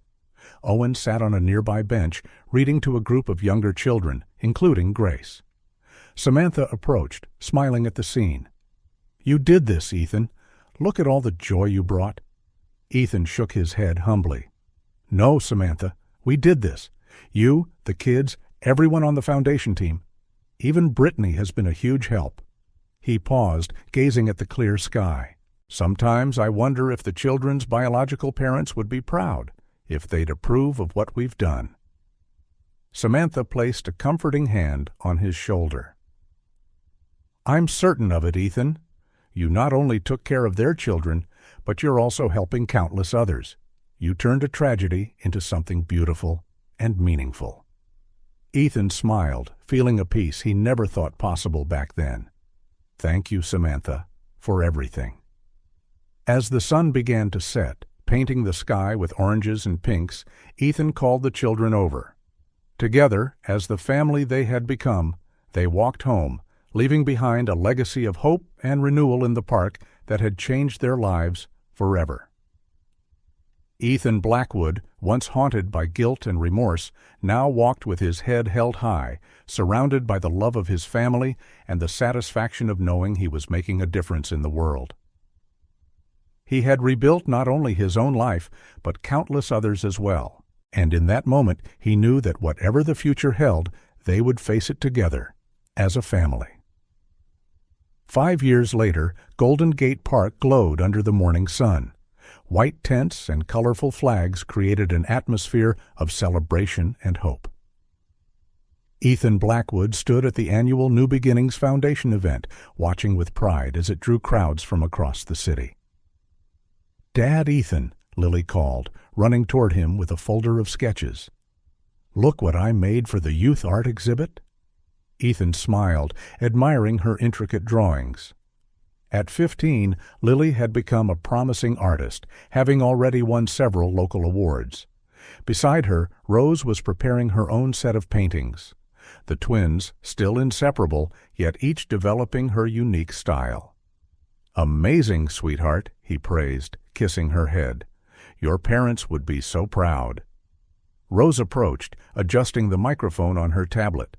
Owen sat on a nearby bench, reading to a group of younger children, including Grace. Samantha approached, smiling at the scene. You did this, Ethan. Look at all the joy you brought. Ethan shook his head humbly. No, Samantha, we did this. You, the kids, everyone on the foundation team. Even Brittany has been a huge help. He paused, gazing at the clear sky. Sometimes I wonder if the children's biological parents would be proud, if they'd approve of what we've done. Samantha placed a comforting hand on his shoulder. I'm certain of it, Ethan. You not only took care of their children, but you're also helping countless others. You turned a tragedy into something beautiful and meaningful. Ethan smiled, feeling a peace he never thought possible back then. Thank you, Samantha, for everything. As the sun began to set, painting the sky with oranges and pinks, Ethan called the children over. Together, as the family they had become, they walked home, leaving behind a legacy of hope and renewal in the park that had changed their lives forever. Ethan Blackwood, once haunted by guilt and remorse, now walked with his head held high, surrounded by the love of his family and the satisfaction of knowing he was making a difference in the world. He had rebuilt not only his own life, but countless others as well, and in that moment he knew that whatever the future held, they would face it together, as a family. 5 years later, Golden Gate Park glowed under the morning sun. White tents and colorful flags created an atmosphere of celebration and hope. Ethan Blackwood stood at the annual New Beginnings Foundation event, watching with pride as it drew crowds from across the city. Dad, Ethan, Lily called, running toward him with a folder of sketches. Look what I made for the youth art exhibit. Ethan smiled, admiring her intricate drawings. At 15, Lily had become a promising artist, having already won several local awards. Beside her, Rose was preparing her own set of paintings. The twins, still inseparable, yet each developing her unique style. Amazing, sweetheart, he praised, kissing her head. Your parents would be so proud. Rose approached, adjusting the microphone on her tablet.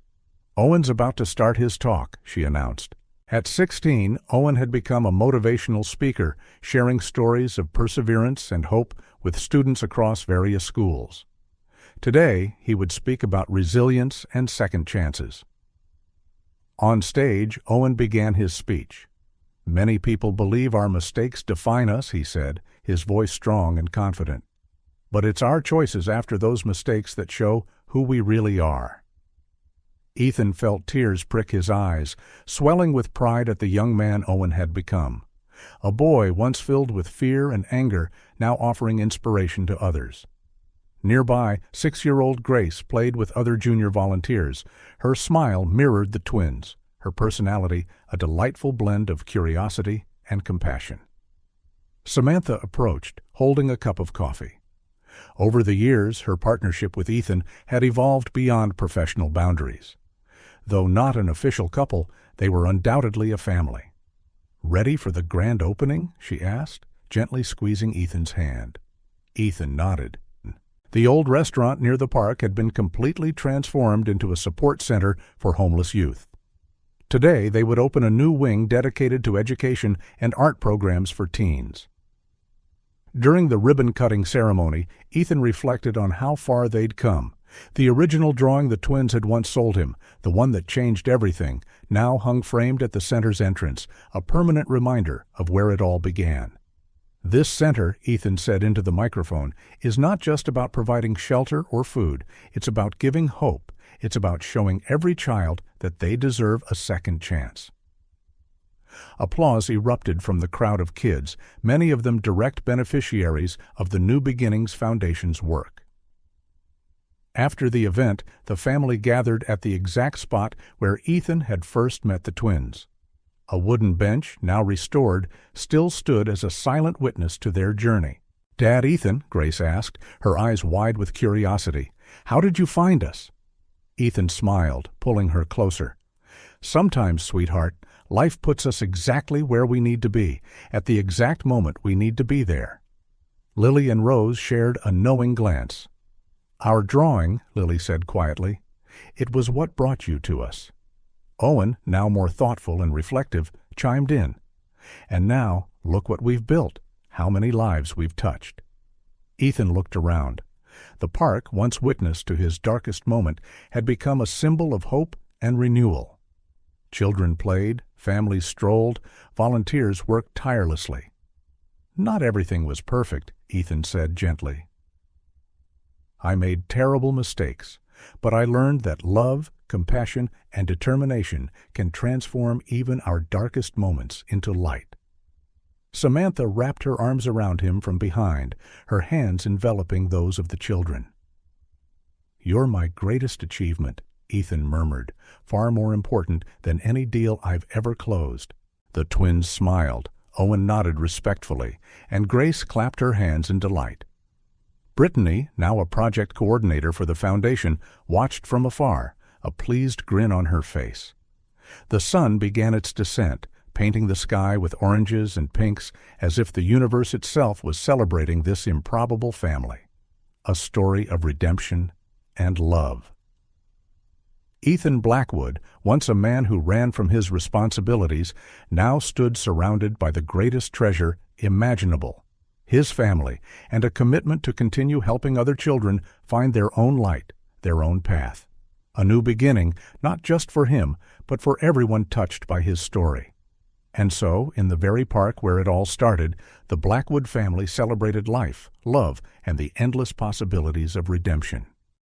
Owen's about to start his talk, she announced. At 16, Owen had become a motivational speaker, sharing stories of perseverance and hope with students across various schools. Today, he would speak about resilience and second chances. On stage, Owen began his speech. Many people believe our mistakes define us, he said, his voice strong and confident. But it's our choices after those mistakes that show who we really are. Ethan felt tears prick his eyes, swelling with pride at the young man Owen had become. A boy once filled with fear and anger, now offering inspiration to others. Nearby, 6-year-old Grace played with other junior volunteers. Her smile mirrored the twins, her personality a delightful blend of curiosity and compassion. Samantha approached, holding a cup of coffee. Over the years, her partnership with Ethan had evolved beyond professional boundaries. Though not an official couple, they were undoubtedly a family. "Ready for the grand opening?" she asked, gently squeezing Ethan's hand. Ethan nodded. The old restaurant near the park had been completely transformed into a support center for homeless youth. Today, they would open a new wing dedicated to education and art programs for teens. During the ribbon-cutting ceremony, Ethan reflected on how far they'd come. The original drawing the twins had once sold him, the one that changed everything, now hung framed at the center's entrance, a permanent reminder of where it all began. "This center," Ethan said into the microphone, "is not just about providing shelter or food. It's about giving hope. It's about showing every child that they deserve a second chance." Applause erupted from the crowd of kids, many of them direct beneficiaries of the New Beginnings Foundation's work. After the event, the family gathered at the exact spot where Ethan had first met the twins. A wooden bench, now restored, still stood as a silent witness to their journey. "Dad, Ethan," Grace asked, her eyes wide with curiosity, "how did you find us?" Ethan smiled, pulling her closer. "Sometimes, sweetheart, life puts us exactly where we need to be, at the exact moment we need to be there." Lily and Rose shared a knowing glance. "Our drawing," Lily said quietly, "it was what brought you to us." Owen, now more thoughtful and reflective, chimed in. "And now, look what we've built, how many lives we've touched." Ethan looked around. The park, once witness to his darkest moment, had become a symbol of hope and renewal. Children played, families strolled, volunteers worked tirelessly. "Not everything was perfect," Ethan said gently. "I made terrible mistakes, but I learned that love, compassion, and determination can transform even our darkest moments into light." Samantha wrapped her arms around him from behind, her hands enveloping those of the children. "You're my greatest achievement," Ethan murmured, "far more important than any deal I've ever closed." The twins smiled, Owen nodded respectfully, and Grace clapped her hands in delight. Brittany, now a project coordinator for the foundation, watched from afar, a pleased grin on her face. The sun began its descent, painting the sky with oranges and pinks as if the universe itself was celebrating this improbable family. A story of redemption and love. Ethan Blackwood, once a man who ran from his responsibilities, now stood surrounded by the greatest treasure imaginable, his family, and a commitment to continue helping other children find their own light, their own path. A new beginning, not just for him, but for everyone touched by his story. And so, in the very park where it all started, the Blackwood family celebrated life, love, and the endless possibilities of redemption.